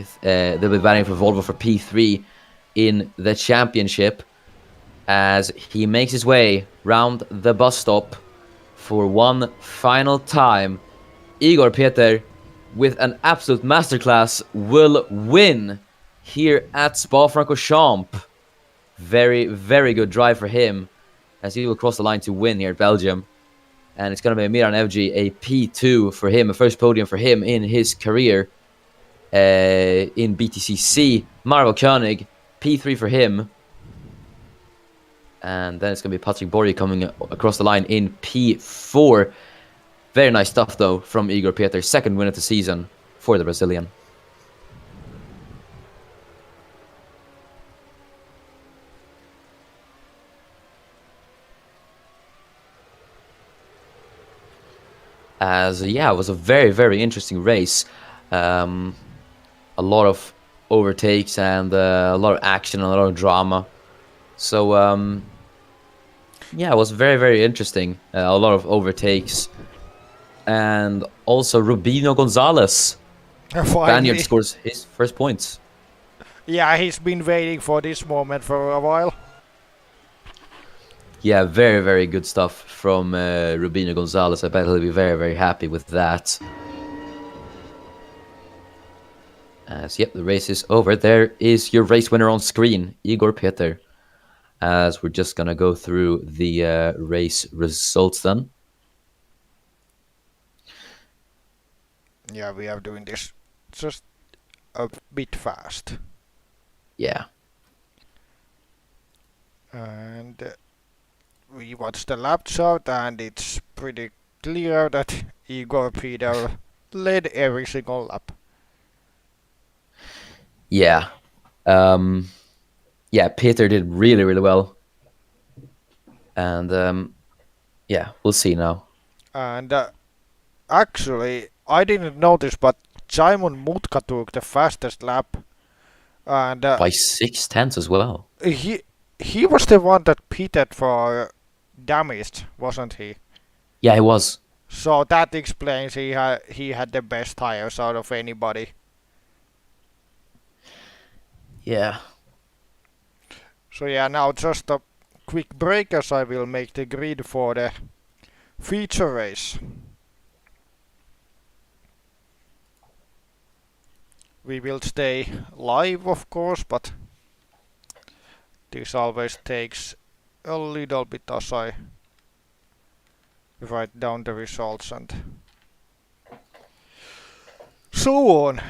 P3 in the championship, as he makes his way round the bus stop for one final time. Igor Peter, with an absolute masterclass, will win here at Spa-Francorchamps. Very, very good drive for him, as he will cross the line to win here at Belgium. And it's going to be Miran Evji, a P2 for him, a first podium for him in his career in BTCC. Marvel Koenig, P3 for him. And then it's going to be Patrick Borje coming across the line in P4. Very nice stuff, though, from Igor Peter. Second win of the season for the Brazilian. As, it was a very, very interesting race. A lot of overtakes and a lot of action and a lot of drama. So, it was very, very interesting. A lot of overtakes. And also Rubinho Gonzalez. Spaniard scores his first points. Yeah, he's been waiting for this moment for a while. Yeah, very, very good stuff from Rubinho Gonzalez. I bet he'll be very, very happy with that. As, the race is over. There is your race winner on screen, Igor Peter. As we're just going to go through the race results then. Yeah, we are doing this just a bit fast. Yeah. And we watched the lap chart, and it's pretty clear that Igor Peter led every single lap. Yeah. Peter did really, really well. And, we'll see now. And actually, I didn't notice, but Simon Mutka took the fastest lap. And by 6/10 as well. He was the one that pitted for damaged, wasn't he? Yeah, he was. So that explains he had the best tires out of anybody. Yeah. So yeah, now just a quick break as I will make the grid for the feature race. We will stay live of course, but this always takes a little bit as I write down the results and so on.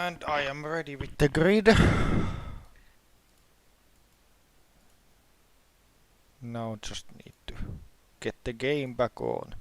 And I am ready with the grid. Now just need to get the game back on.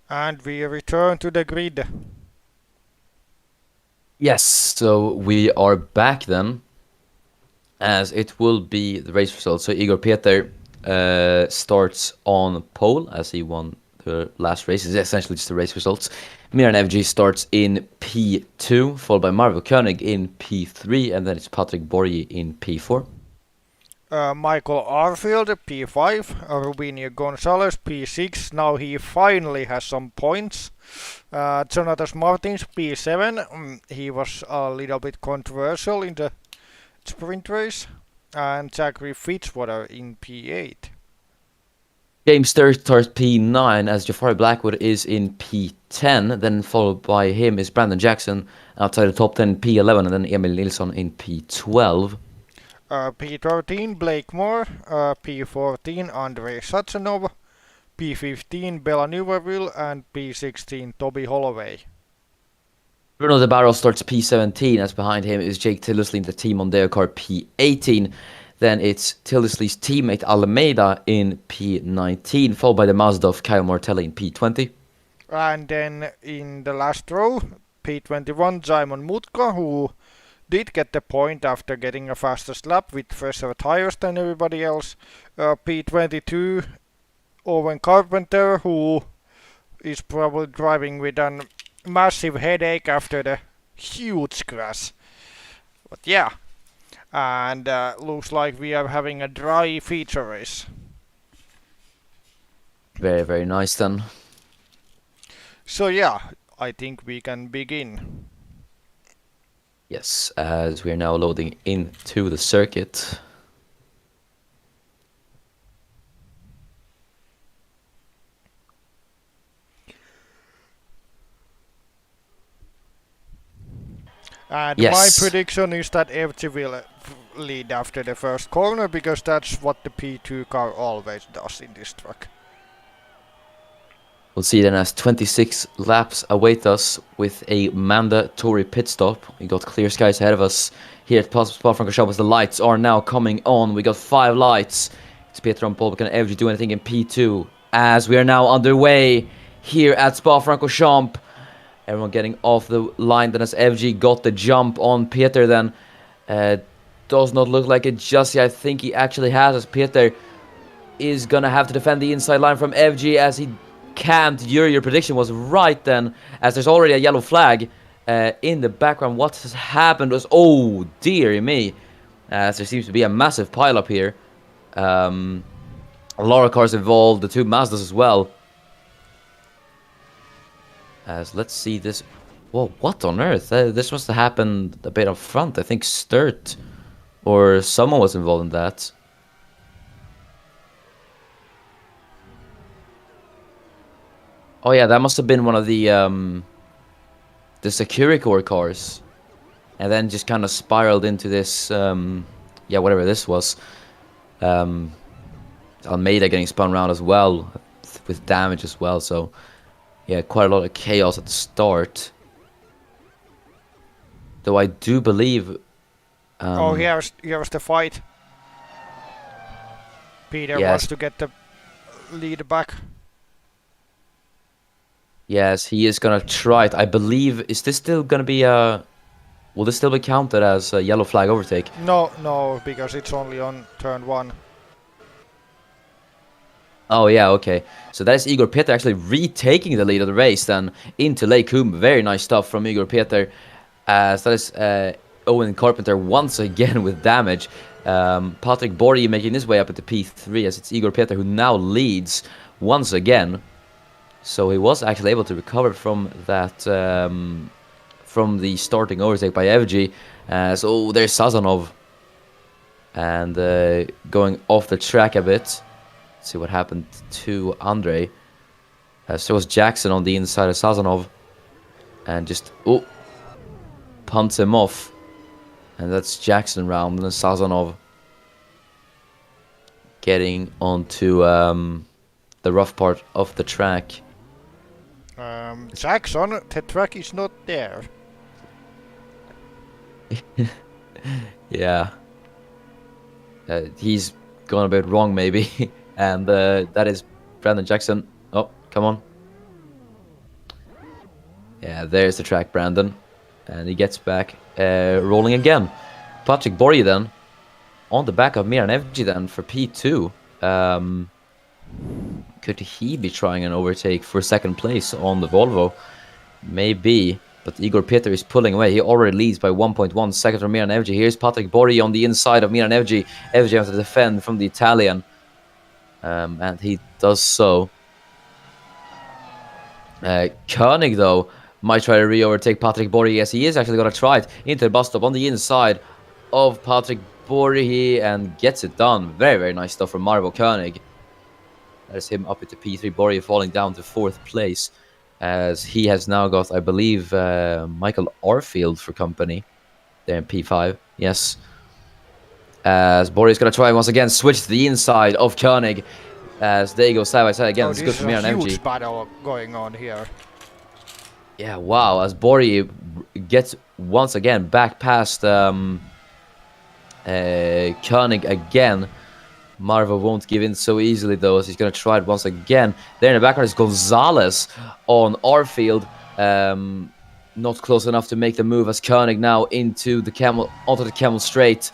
And we return to the grid. Yes, so we are back then, as it will be the race results. So Igor Peter starts on pole as he won the last race. It's essentially just the race results. Miran FG starts in P2, followed by Marvel Koenig in P3, and then it's Patrick Borgi in P4. Michael Arfield, P5. Rubinho Gonzalez, P6. Now he finally has some points. Jonathan Martins, P7. He was a little bit controversial in the sprint race. And Zachary Fitzwater in P8. James Sturr starts P9 as Jafari Blackwood is in P10. Then followed by him is Brandon Jackson outside the top 10 P11, and then Emil Nilsson in P12. P13 Blake Moore, P14 Andrei Sachanov, P15 Bela Nuverville, and P16 Toby Holloway. Bruno De Barro starts P17 as behind him is Jake Tillisley in the Team Mondeo car P18. Then it's Tillisley's teammate Alameda in P19, followed by the Mazda of Kyle Martelli in P20. And then in the last row, P21 Simon Mutka, who did get the point after getting a fastest lap with fresher tires than everybody else. P22 Owen Carpenter, who is probably driving with a massive headache after the huge crash. But yeah, and looks like we are having a dry feature race. Very, very nice then. So yeah, I think we can begin. Yes, as we are now loading into the circuit. And Yes. my prediction is that FG will lead after the first corner, because that's what the P2 car always does in this track. We'll see then as 26 laps await us with a mandatory pit stop. We got clear skies ahead of us here at Francorchamps as the lights are now coming on. We got 5 lights. Is Peter on pole, but can FG do anything in P2? As we are now underway here at Francorchamps. Everyone getting off the line. Then as FG got the jump on Peter, then does not look like it just yet. I think he actually has, as Peter is gonna have to defend the inside line from FG as he can't. Your prediction was right then, as there's already a yellow flag in the background. What has happened was, oh dear me, as there seems to be a massive pileup here. A lot of cars involved, the 2 Mazdas as well. As let's see this. Whoa, what on earth? This must have happened a bit up front. I think Sturt or someone was involved in that. Oh yeah, that must have been one of the Securicore cars, and then just kind of spiraled into this, yeah, whatever this was. Almeida getting spun around as well, with damage as well. So yeah, quite a lot of chaos at the start. Though I do believe. Oh, here's the fight. Peter wants to get the lead back. Yes, he is gonna try it. I believe. Is this still gonna be a Will this still be counted as a yellow flag overtake? No, because it's only on turn 1. Oh yeah, okay. So that is Igor Peter actually retaking the lead of the race then into Lake Coombe. Very nice stuff from Igor Peter. As that is Owen Carpenter once again with damage. Patrick Borje making his way up into P3 as it's Igor Peter who now leads once again. So he was actually able to recover from that, from the starting overtake by Evgy. So there's Sazonov. And going off the track a bit. Let's see what happened to Andre. So was Jackson on the inside of Sazonov. And just, punts him off. And that's Jackson round. And then Sazonov getting onto the rough part of the track. Jackson, the track is not there. Yeah. He's gone a bit wrong maybe. And that is Brandon Jackson. Oh, come on. Yeah, there's the track, Brandon. And he gets back rolling again. Patrick Borje then. On the back of Miran Evji then for P2. Could he be trying an overtake for second place on the Volvo? Maybe. But Igor Peter is pulling away. He already leads by 1.1 seconds from Miran Evji. Here's Patrick Borje on the inside of Miran Evji. Evji has to defend from the Italian. And he does so. Koenig, though, might try to re-overtake Patrick Borje. Yes, he is actually going to try it into the bus stop on the inside of Patrick Borje and gets it done. Very, very nice stuff from Marvo Koenig. That is him up into P3. Borje falling down to 4th place. As he has now got, I believe, Michael Arfield for company. There in P5. Yes. As Borje is going to try once again, switch to the inside of Koenig. As they go side by side again. It's good for me on MG. Huge battle going on here. Yeah, wow. As Borje gets once again back past Koenig again. Marvo won't give in so easily though, as he's going to try it once again. There in the background is Gonzalez on Arfield. Not close enough to make the move as Koenig now into the onto the Camel Straight.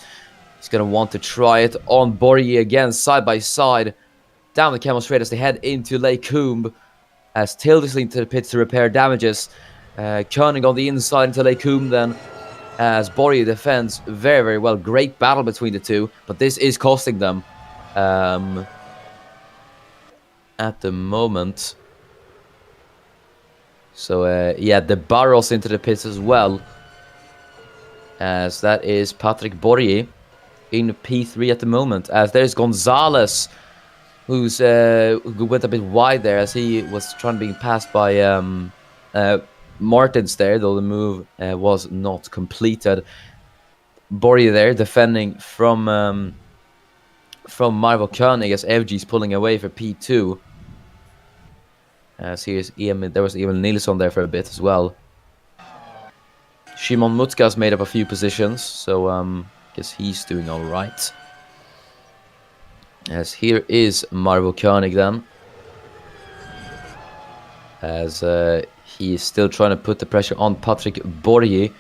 He's going to want to try it on Borje again, side by side. Down the Camel Straight as they head into Lake Coombe. As Tildesley into the pits to repair damages. Koenig on the inside into Lake Coombe then. As Borje defends very, very well. Great battle between the two. But this is costing them. At the moment. So, yeah, the barrels into the pits as well. As that is Patrick Borje in P3 at the moment. As there's Gonzalez, who went a bit wide there as he was trying to be passed by Martins there, though the move was not completed. Borje there defending from Marvo Koenig as FG's pulling away for P2. As here's there was Emil Nilsson there for a bit as well. Shimon Mutskas made up a few positions, so guess he's doing all right. As here is Marvo Koenig then. As he is still trying to put the pressure on Patrick Borje.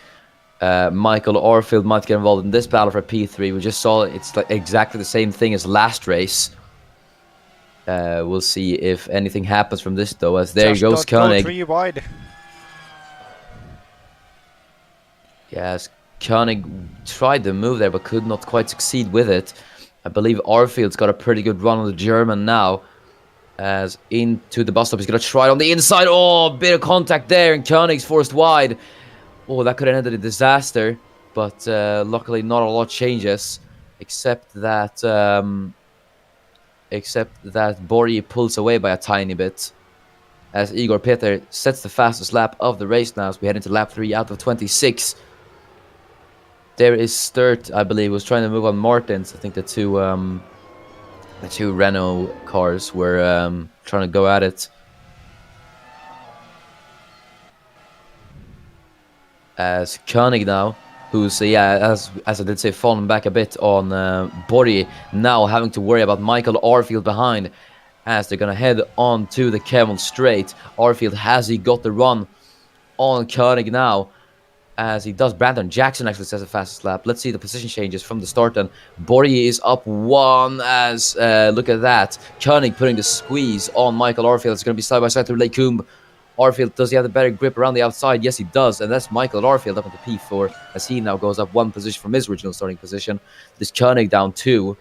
Michael Arfield might get involved in this battle for P3. We just saw it's like exactly the same thing as last race. We'll see if anything happens from this though, as there goes Koenig. 3 wide. Yes, Koenig tried the move there but could not quite succeed with it. I believe Arfield's got a pretty good run on the German now. As into the bus stop, he's going to try it on the inside. Oh, bit of contact there and Koenig's forced wide. Oh, that could have ended a disaster. But luckily not a lot changes. Except that Borje pulls away by a tiny bit. As Igor Peter sets the fastest lap of the race now as we head into lap 3 out of 26. There is Sturt, I believe, was trying to move on Martins. I think the two Renault cars were trying to go at it. As Koenig now, who's, as I did say, falling back a bit on Borje, now having to worry about Michael Arfield behind as they're going to head on to the Camel Straight. Arfield, has he got the run on Koenig now? as he does. Brandon Jackson actually says the fastest lap. Let's see the position changes from the start. And Borje is up 1 as, look at that. Koenig putting the squeeze on Michael Arfield. It's going to be side by side through Lake Coombe. Arfield, does he have the better grip around the outside? Yes, he does. And that's Michael Arfield up into P4 as he now goes up 1 position from his original starting position. This Koenig down 2.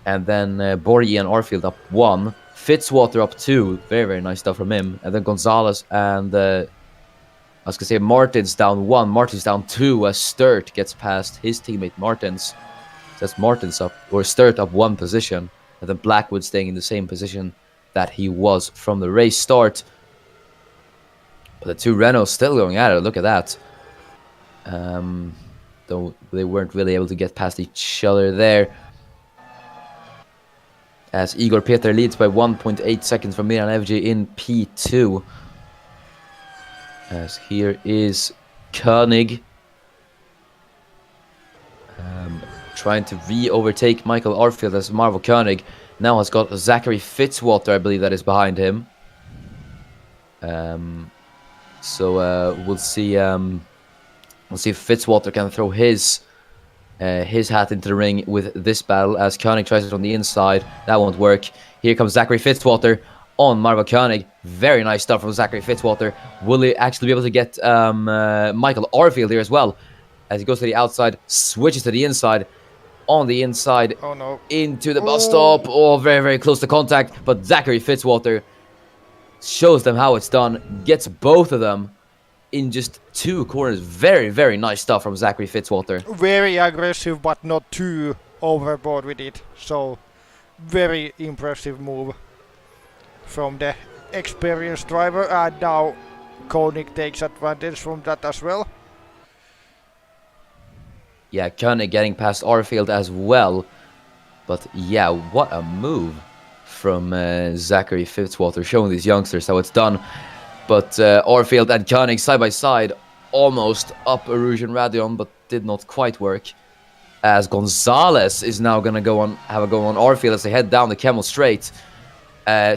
And then Borje and Arfield up 1. Fitzwater up 2. Very, very nice stuff from him. And then Gonzalez and I was going to say Martins down 1. Martins down 2 as Sturt gets past his teammate Martins. So that's Martins up, or Sturt up 1 position. And then Blackwood staying in the same position that he was from the race start. But the 2 Renaults still going at it. Look at that. Though they weren't really able to get past each other there. As Igor Peter leads by 1.8 seconds from Milan FG in P2. As here is Koenig trying to re-overtake Michael Arfield as Marvel Koenig now has got Zachary Fitzwater, I believe that is behind him. So we'll see if Fitzwater can throw his hat into the ring with this battle as Koenig tries it on the inside. That won't work. Here comes Zachary Fitzwater on Marvel Koenig. Very nice stuff from Zachary Fitzwater. Will he actually be able to get Michael Arfield here as well? As he goes to the outside, switches to the inside. On the inside, Oh no. into the bus stop. Oh, very, very close to contact. But Zachary Fitzwater shows them how it's done. Gets both of them in just 2 corners. Very, very nice stuff from Zachary Fitzwater. Very aggressive, but not too overboard with it. So, very impressive move from the experienced driver. And now Koenig takes advantage from that as well. Yeah, Koenig getting past Arfield as well. But yeah, what a move from Zachary Fitzwater, showing these youngsters how it's done. But Arfield and Koenig side by side, almost up Erosion Radion, but did not quite work. As Gonzalez is now going to have a go on Arfield as they head down the Kemmel Straight.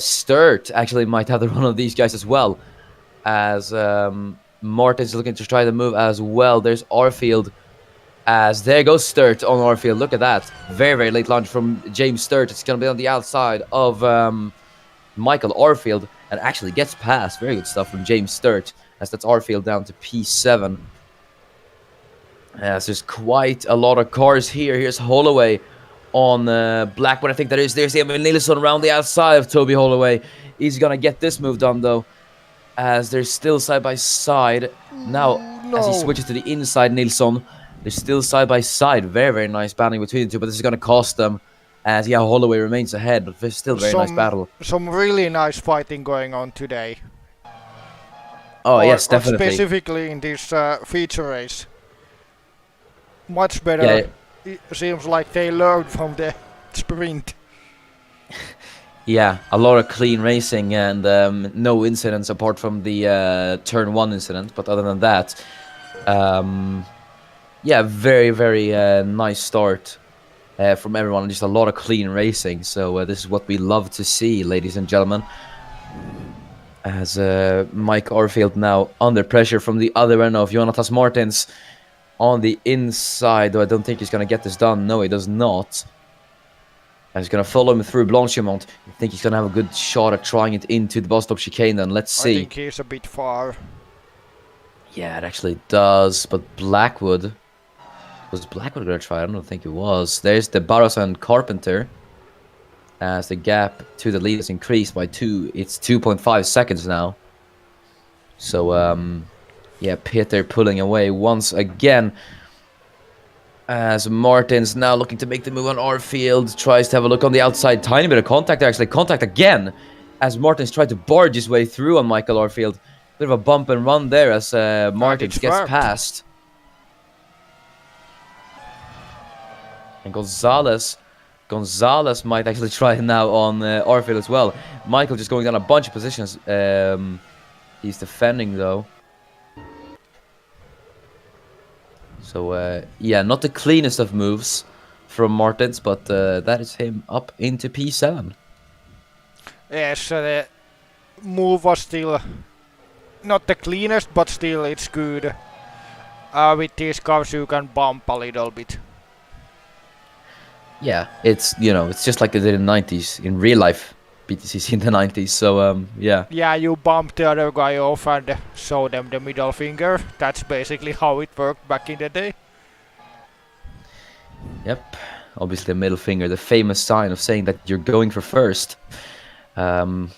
Sturt actually might have the run of these guys as well. As Martins is looking to try the move as well. There's Arfield. As there goes Sturt on Arfield. Look at that. Very, very late launch from James Sturt. It's going to be on the outside of Michael Arfield. And actually gets past. Very good stuff from James Sturt. As that's Arfield down to P7. As there's quite a lot of cars here. Here's Holloway on Blackwood. I think that is. There's Emil Nilsson around the outside of Toby Holloway. He's going to get this move done though. As they're still side by side. Now, as he switches to the inside, Nilsson. They're still side by side. Very, very nice battling between the two. But this is going to cost them. As yeah, Holloway remains ahead. But there's still very nice battle. Some really nice fighting going on today. Oh, yes, definitely. Specifically in this feature race. Much better. Yeah. It seems like they learned from the sprint. Yeah, a lot of clean racing and no incidents apart from the turn 1 incident. But other than that, yeah, very, very nice start from everyone. Just a lot of clean racing. So this is what we love to see, ladies and gentlemen. As Mike Arfield now under pressure from the other end of Jonatas Martins on the inside. Though I don't think he's going to get this done. No, he does not. And he's going to follow him through Blanchimont. I think he's going to have a good shot at trying it into the bus stop chicane then. Let's see. I think he's a bit far. Yeah, it actually does. But Blackwood... Was Blackwood going to try? I don't think it was. There's the Barros and Carpenter. As the gap to the lead is increased by 2. It's 2.5 seconds now. So, yeah, Peter pulling away once again. As Martins now looking to make the move on Arfield. Tries to have a look on the outside. Tiny bit of contact there, actually. Contact again. As Martins tried to barge his way through on Michael Arfield. Bit of a bump and run there as Martins gets past. And Gonzalez might actually try now on Arfield as well. Michael just going down a bunch of positions. He's defending though. So yeah, not the cleanest of moves from Martins, but that is him up into P7. Yes, the move was still not the cleanest, but still it's good. with these cars you can bump a little bit. Yeah, it's it's just like they did in the 90s in real life BTCC in the 90s. So yeah. Yeah, you bump the other guy off and show them the middle finger. That's basically how it worked back in the day. Yep. Obviously, a middle finger, the famous sign of saying that you're going for first. We'll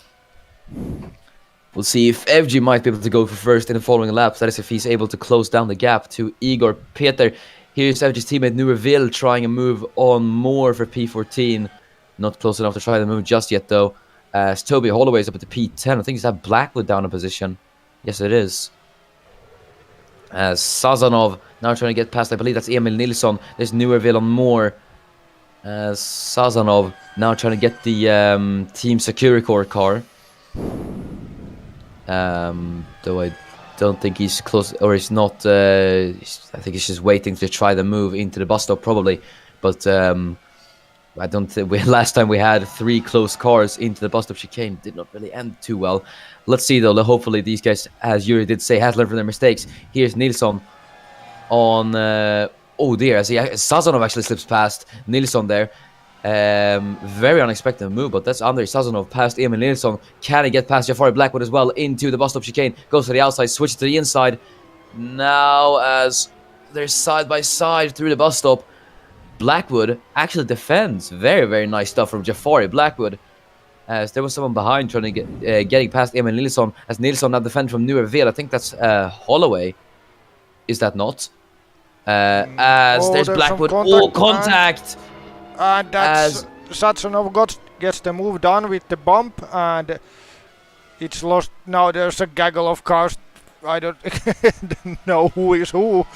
see if FG might be able to go for first in the following laps. That is, if he's able to close down the gap to Igor Peter. Here's FG's teammate Nuerville trying a move on more for P14. Not close enough to try the move just yet, though. As Toby Holloway's up at the P10. I think he's had Blackwood down in position. Yes, it is. As Sazanov now trying to get past, I believe that's Emil Nilsson. There's Nuerville on more. As Sazanov now trying to get the Team Securicore car. Though I don't think he's close, or he's not. I think he's just waiting to try the move into the bus stop, probably. But I don't think last time we had 3 close cars into the bus stop chicane did not really end too well. Let's see though. Hopefully these guys, as Yuri did say, has learned from their mistakes. Here's Nilsson on. Oh dear, as Sazanov actually slips past Nilsson there. Very unexpected move, but that's Andrei Sazanov past Emil Nilsson. Can he get past Jafari Blackwood as well into the bus stop chicane? Goes to the outside, switches to the inside. Now as they're side by side through the bus stop, Blackwood actually defends. Very, very nice stuff from Jafari Blackwood. As there was someone behind trying to get getting past Emil Nilsson. As Nilsson now defends from Nuerville. I think that's Holloway. Is that not? As there's Blackwood. Contact! And that's Sazanov gets the move done with the bump, and it's lost. Now there's a gaggle of cars. I don't know who is who.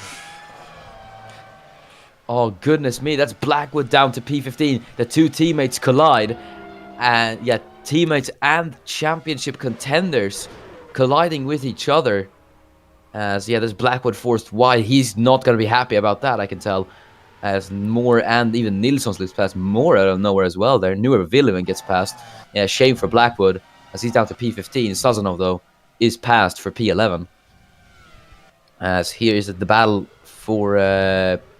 Oh goodness me, that's Blackwood down to P15. The 2 teammates collide, and yeah, teammates and championship contenders colliding with each other. As yeah, there's Blackwood forced wide. He's not gonna be happy about that, I can tell. As Moore and even Nilsson slips past Moore out of nowhere as well there. Nuerville even gets past. Yeah, shame for Blackwood as he's down to P15. Sazanov though is passed for P11. As here is the battle for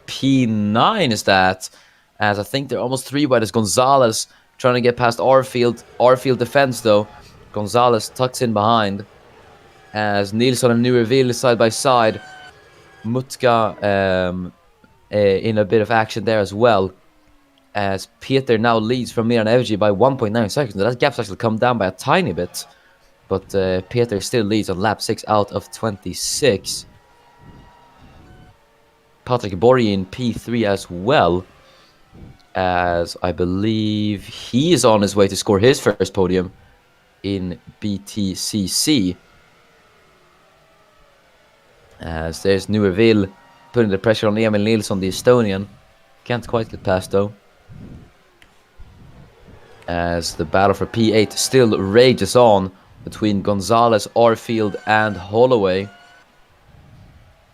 P9 is that. As I think they're almost 3 wide as Gonzalez trying to get past Arfield. Arfield defense though. Gonzalez tucks in behind. As Nilsson and Nuerville side by side. Mutka in a bit of action there as well. As Peter now leads from Miran Evji by 1.9 seconds. That gap's actually come down by a tiny bit. But Peter still leads on lap 6 out of 26. Patrick Borgi in P3 as well. As I believe he is on his way to score his first podium in BTCC. As there's Nuerville putting the pressure on Emil Nilsson, the Estonian. Can't quite get past though. As the battle for P8 still rages on between Gonzalez, Arfield and Holloway.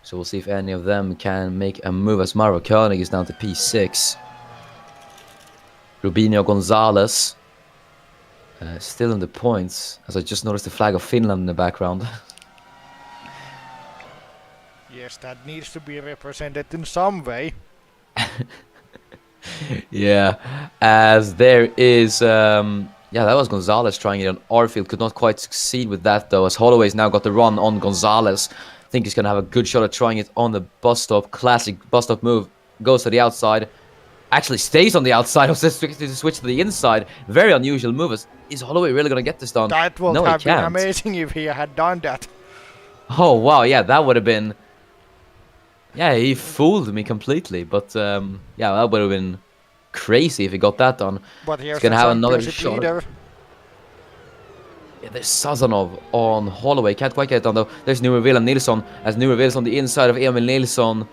So we'll see if any of them can make a move as Marvo Koenig is down to P6. Rubinho Gonzalez still in the points, as I just noticed the flag of Finland in the background. Yes, that needs to be represented in some way. Yeah, as there is, yeah, that was Gonzalez trying it on Arfield. Could not quite succeed with that though, as Holloway's now got the run on Gonzalez. I think he's going to have a good shot at trying it on the bus stop. Classic bus stop move. Goes to the outside. Actually stays on the outside. To switch to the inside. Very unusual move. Is Holloway really going to get this done? That would have been amazing if he had done that. Oh, wow. Yeah, that would have been... Yeah, he fooled me completely. But, yeah, that would have been crazy if he got that done. But he's going to have another shot. Yeah, there's Sazanov on Holloway. Can't quite get it done though. There's Nuerville and Nilsson. As Nuerville's on the inside of Emil Nilsson.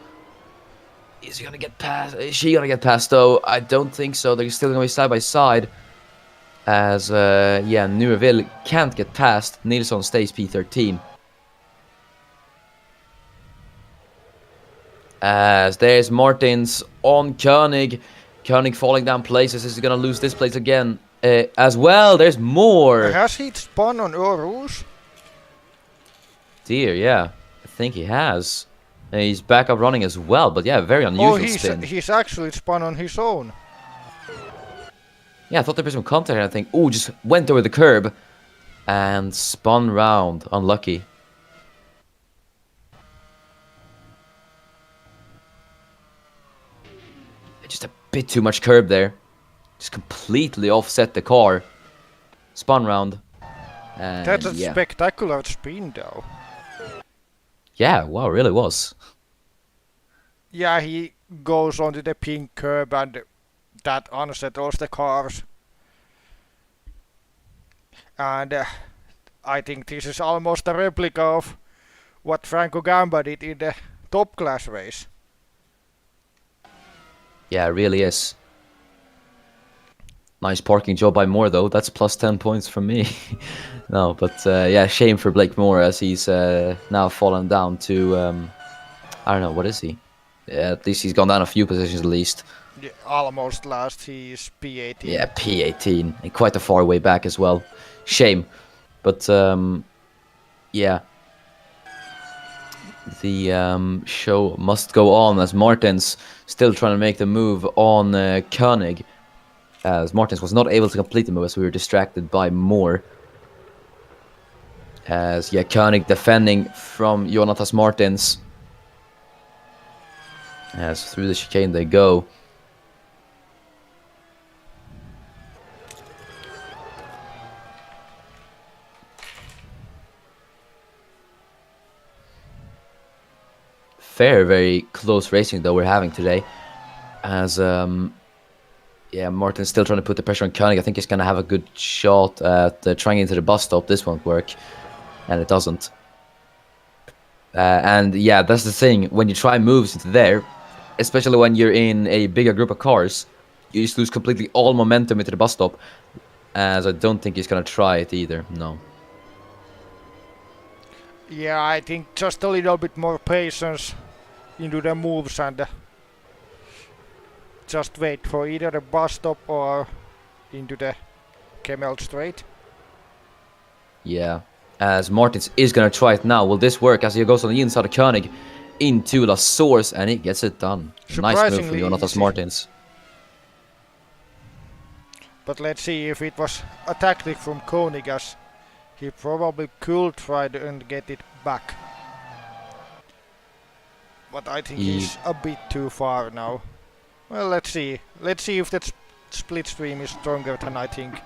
Is he gonna get past? Is she gonna get past though? I don't think so. They're still gonna be side by side. As yeah, Nuerville can't get past. Nilsson stays P13. As there's Martins on Koenig. Koenig falling down places. Is he gonna lose this place again? As well, there's more. Has he spawned on Aarhus? Dear, yeah. I think he has. He's back up running as well, but yeah, very unusual spin. He's actually spun on his own. Yeah, I thought there was some contact and I think, oh, just went over the curb and spun round. Unlucky. Just a bit too much curb there. Just completely offset the car. Spun round. And That's a spectacular spin though. Yeah, wow, really was. Yeah, he goes onto the pink curb and that unsettles the cars. And I think this is almost a replica of what Francorchamps did in the top class race. Yeah, it really is. Nice parking job by Moore though. That's plus 10 points from me. No, but yeah, shame for Blake Moore as he's now fallen down to I don't know, what is he? Yeah, at least he's gone down a few positions at least. Yeah, almost last, he's P18. Yeah, P18 and quite a far way back as well. Shame, but yeah, the show must go on as Martins still trying to make the move on Koenig. As Martins was not able to complete the move as we were distracted by Moore. As yeah, Koenig defending from Jonatas Martins. As through the chicane they go. Very close racing though we're having today. As yeah, Martin's still trying to put the pressure on Koenig. I think he's going to have a good shot at trying into the bus stop. This won't work. And it doesn't. And yeah, that's the thing. When you try moves into there, especially when you're in a bigger group of cars, you just lose completely all momentum into the bus stop. As I don't think he's going to try it either. No. Yeah, I think just a little bit more patience into the moves and just wait for either the bus stop or into the Kemmel Straight. Yeah, as Martins is going to try it now. Will this work as he goes on the inside of Koenig into La Source and he gets it done. Nice move from Jonatas Martins. But let's see if it was a tactic from Koenig as he probably could try and get it back. But I think he's a bit too far now. Well, let's see. Let's see if that split stream is stronger than I think.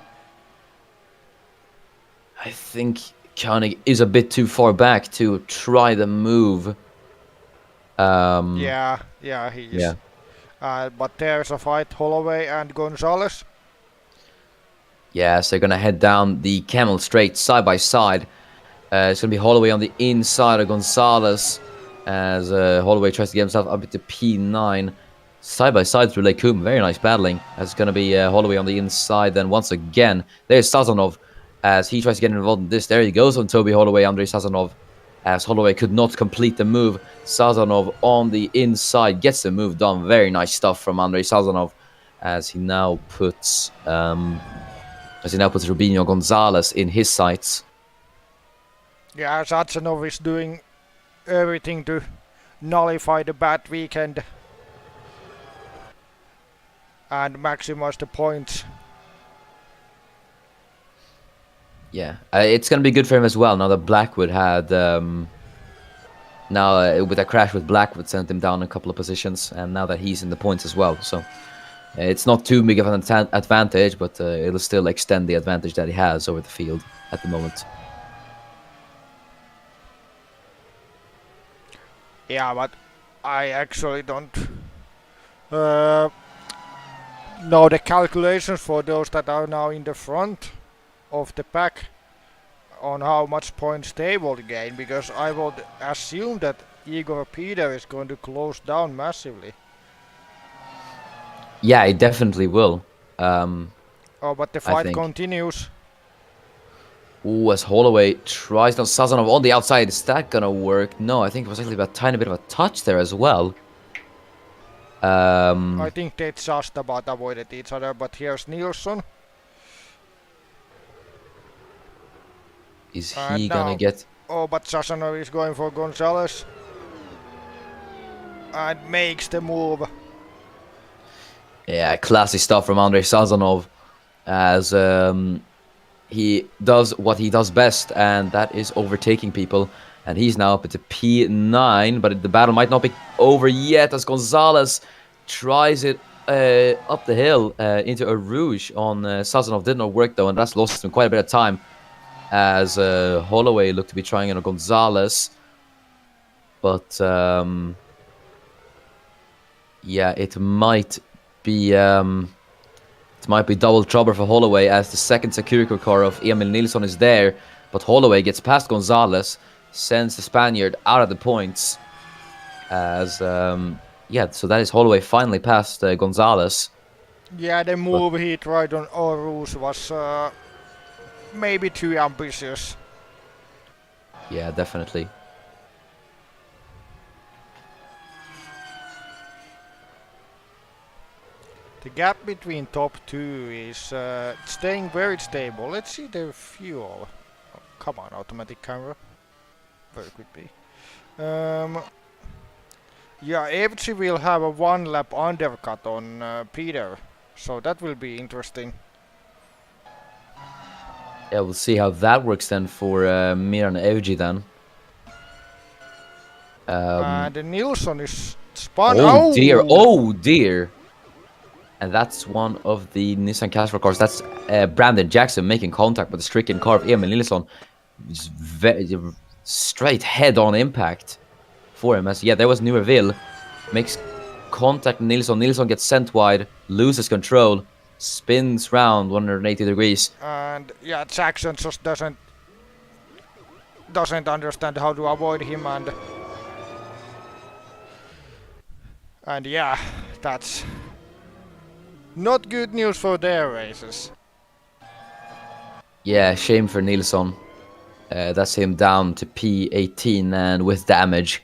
I think Koenig is a bit too far back to try the move. Yeah, he is. Yeah. But there's a fight, Holloway and Gonzalez. Yeah, so they're going to head down the Camel Straight side by side. It's going to be Holloway on the inside of Gonzalez as Holloway tries to get himself up into P9. Side by side through Lake Coombe. Very nice battling. As it's going to be Holloway on the inside. Then once again, there's Sazonov as he tries to get involved in this. There he goes on Toby Holloway, Andrei Sazonov. As Holloway could not complete the move. Sazonov on the inside gets the move done. Very nice stuff from Andrei Sazonov as he now puts Rubinho Gonzalez in his sights. Yeah, Sazonov is doing everything to nullify the bad weekend and maximize the points. Yeah, it's going to be good for him as well now that Blackwood had... with a crash with Blackwood sent him down a couple of positions, and now that he's in the points as well. So it's not too big of an advantage, but it'll still extend the advantage that he has over the field at the moment. Yeah, but I actually don't know the calculations for those that are now in the front of the pack on how much points they will gain, because I would assume that Igor Peter is going to close down massively. Yeah, it definitely will. But the fight continues. Ooh, as Holloway tries on Sazonov on the outside. Is that gonna work? No, I think it was actually a tiny bit of a touch there as well. I think they just about avoided each other, but here's Nilsson. Is he gonna get... Oh, but Sazonov is going for Gonzalez. and makes the move. Yeah, classy stuff from Andrei Sazonov, as he does what he does best, and that is overtaking people. And he's now up at the P9, but the battle might not be over yet, as Gonzalez tries it up the hill into a Rouge on Sazonov. Did not work though, and that's lost him quite a bit of time, as Holloway looked to be trying on Gonzalez. But yeah, it might be double trouble for Holloway, as the second Securico car of Emil Nilsson is there, but Holloway gets past Gonzalez, sends the Spaniard out of the points, as yeah, so that is Holloway finally past Gonzalez. Yeah, the move he tried on Aarhus was maybe too ambitious. Yeah, definitely. The gap between top two is staying very stable. Let's see the fuel. Oh, come on, automatic camera. Very quickly. Yeah, FG will have a one lap undercut on Peter, so that will be interesting. Yeah, we'll see how that works then for Miran Evgi then. And Nilsson is spun. Oh dear, oh dear. And that's one of the Nissan Qashqai cars. That's Brandon Jackson making contact with the stricken car of Emil Nilsson. Just straight head-on impact for him. As yeah, there was Neuville. Makes contact with Nilsson. Nilsson gets sent wide, loses control, spins round 180 degrees. And yeah, Jackson just doesn't understand how to avoid him, and yeah, that's not good news for their races. Yeah, shame for Nilsson. That's him down to P18 and with damage.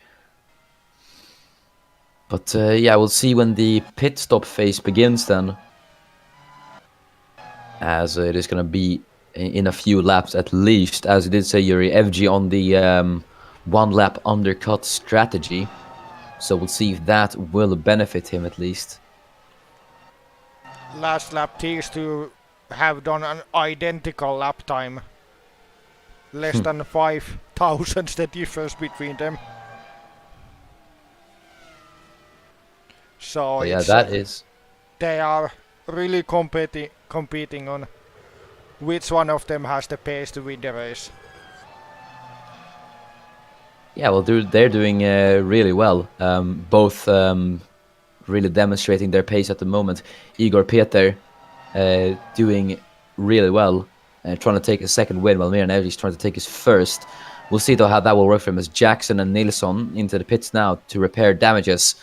But yeah, we'll see when the pit stop phase begins then. As it is going to be in a few laps at least. As you did say, Yuri, FG on the one lap undercut strategy. So we'll see if that will benefit him at least. Last lap these two have done an identical lap time. Less than 5 thousandths the difference between them. So yeah, that is. They are really competing on which one of them has the pace to win the race. Yeah, well, they're doing really well. Both really demonstrating their pace at the moment. Igor Peter doing really well, trying to take a second win, while Miran Evgi is trying to take his first. We'll see though how that will work for him, as Jackson and Nilsson into the pits now to repair damages,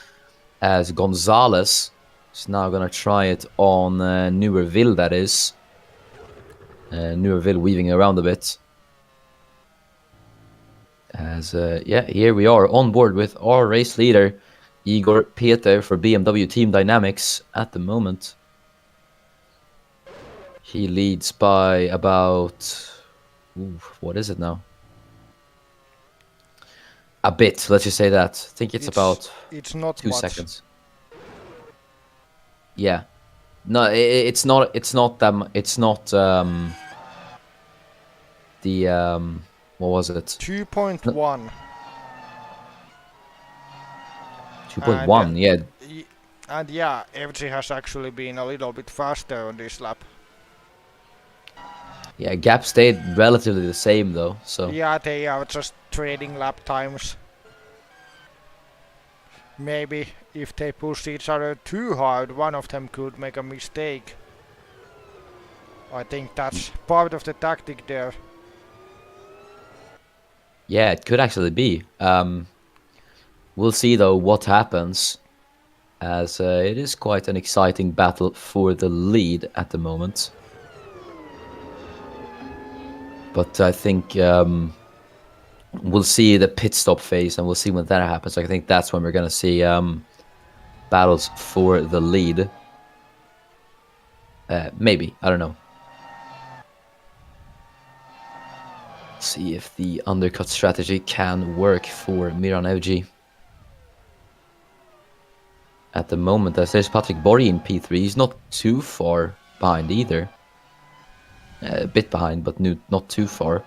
as Gonzalez is now going to try it on Neuville, that is. Neuville weaving around a bit. As yeah, here we are on board with our race leader, Igor Peter for BMW Team Dynamics at the moment. He leads by about, what is it now? A bit, let's just say that. I think it's about not 2 much. seconds. Yeah. No, it's not the what was it? 2.1. 2.1, yeah. And yeah, FG has actually been a little bit faster on this lap. Yeah, gap stayed relatively the same though, so. Yeah, they are just trading lap times. Maybe if they push each other too hard, one of them could make a mistake. I think that's part of the tactic there. Yeah, it could actually be. We'll see though what happens, as it is quite an exciting battle for the lead at the moment. But I think we'll see the pit stop phase, and we'll see when that happens. I think that's when we're going to see battles for the lead. Maybe, I don't know. See if the undercut strategy can work for Miran Evgi. at the moment, as there's Patrick Borg in P3. He's not too far behind either. A bit behind, but not too far.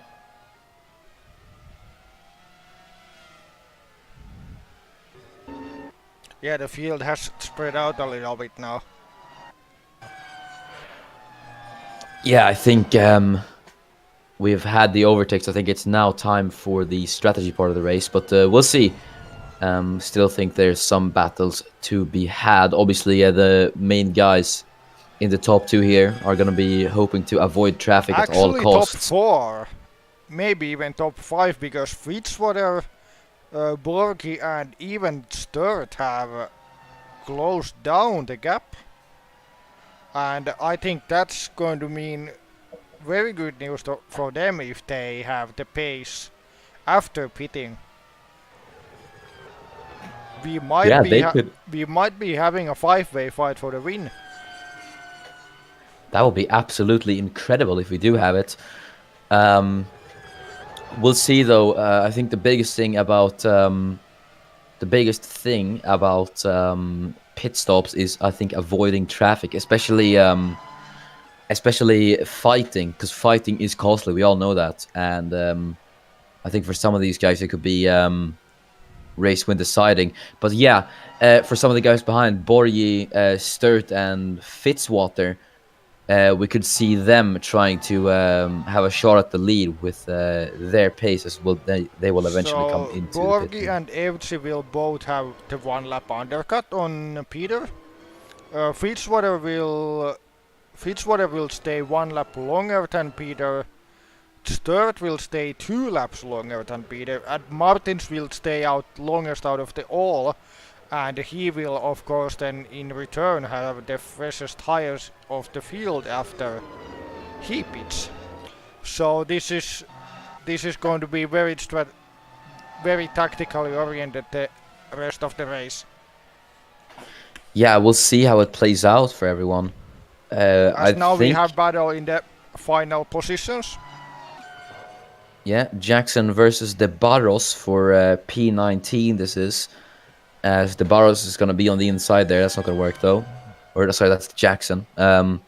Yeah, the field has spread out a little bit now. Yeah, I think we've had the overtakes. I think it's now time for the strategy part of the race, but we'll see. Still think there's some battles to be had. Obviously, the main guys in the top 2 here are going to be hoping to avoid traffic at all Actually, costs. top 4. Maybe even top 5, because Fitzwater, Borgi and even Sturt have closed down the gap. And I think that's going to mean very good news for them if they have the pace after pitting. We might be having a 5-way fight for the win. That would be absolutely incredible if we do have it. We'll see, though. I think the biggest thing about pit stops is, I think, avoiding traffic, especially fighting, because fighting is costly. We all know that, and I think for some of these guys it could be race win deciding. But yeah, for some of the guys behind, Borgi, Sturt, and Fitzwater, we could see them trying to have a shot at the lead with their pace as well. They will eventually come into Borgi the pit. and Evci will both have the 1-lap undercut on Peter. Fitzwater will stay 1 lap longer than Peter. Sturt will stay 2 laps longer than Peter, and Martins will stay out longest out of the all, and he will of course then in return have the freshest tires of the field after he pits. So this is going to be very tactically oriented the rest of the race. Yeah, we'll see how it plays out for everyone. We have battle in the final positions. Yeah, Jackson versus De Barros for P19. This is, as De Barros is going to be on the inside there. That's not going to work though. Or sorry, that's Jackson. Don't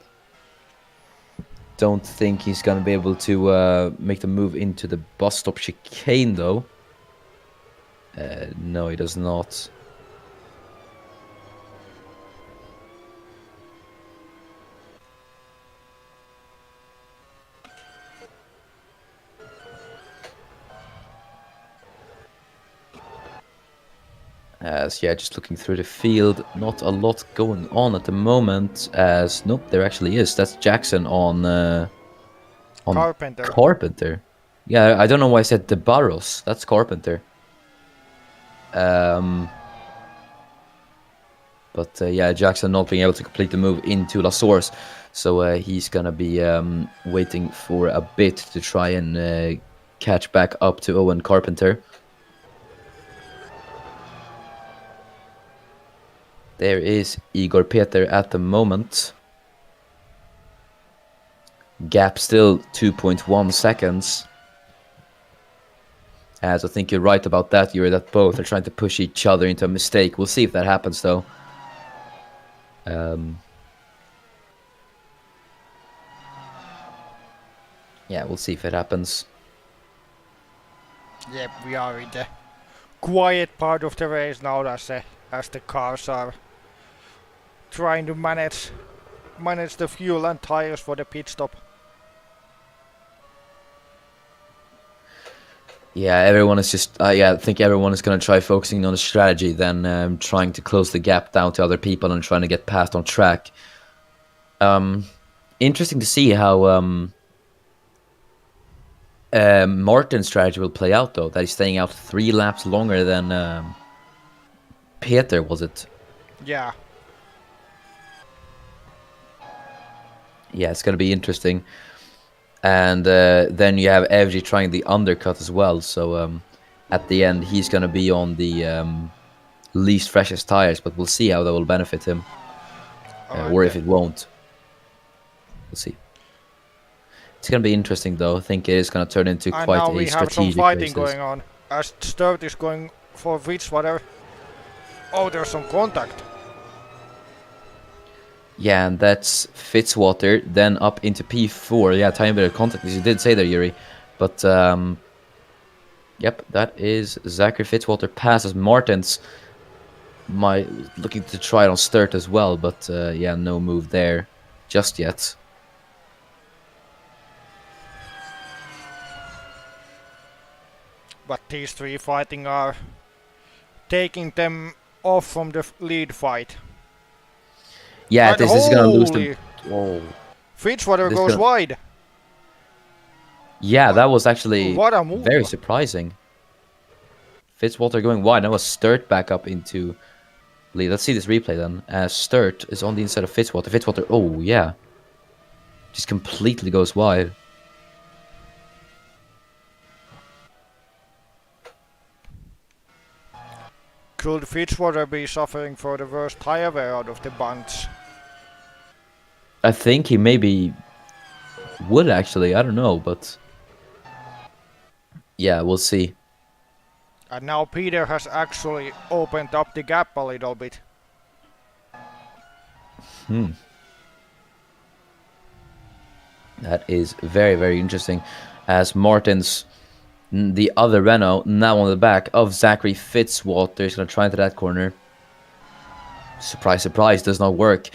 think he's going to be able to make the move into the bus stop chicane though. No, he does not. As yeah, just looking through the field, not a lot going on at the moment. As nope, there actually is. That's Jackson on Carpenter. Yeah, I don't know why I said De Barros. That's Carpenter. But yeah, Jackson not being able to complete the move into La Source, so he's gonna be waiting for a bit to try and catch back up to Owen Carpenter. There is Igor Peter at the moment. Gap still 2.1 seconds. As I think you're right about that, Yuri, that both are trying to push each other into a mistake. We'll see if that happens, though. Yeah, we'll see if it happens. Yep, we are in the quiet part of the race now as the cars are trying to manage the fuel and tires for the pit stop. Yeah, everyone is just... yeah, I think everyone is going to try focusing on the strategy than trying to close the gap down to other people and trying to get past on track. Interesting to see how Martin's strategy will play out, though. That he's staying out 3 laps longer than Peter, was it? Yeah. Yeah, it's going to be interesting. And then you have Evji trying the undercut as well. So at the end, he's going to be on the least freshest tires. But we'll see how that will benefit him. Or if it won't. We'll see. It's going to be interesting, though. I think it is going to turn into quite a strategic race. And now we have some fighting going on. As Sturt is going for Fitzwater. Oh, there's some contact. Yeah, and that's Fitzwater, then up into P4. Yeah, tiny bit of contact, as you did say there, Yuri. But, yep, that is Zachary Fitzwater passes Martins. Looking to try it on Sturt as well, but, yeah, no move there just yet. But these three fighting are taking them off from the lead fight. Yeah, And this is gonna lose them. holy, Oh, Fitzwater this is goes gonna. wide. Yeah, that was actually What a move. very surprising. Fitzwater going wide. That was Sturt back up into lead. Let's see this replay then. Sturt is on the inside of Fitzwater. Fitzwater, oh yeah, just completely goes wide. Could Fitzwater be suffering for the worst tire wear out of the bunch? I think he maybe would actually. I don't know, but yeah, we'll see. And now Peter has actually opened up the gap a little bit. That is very, very interesting. As Martins, the other Renault, now on the back of Zachary Fitzwater, is going to try into that corner. Surprise, surprise, does not work.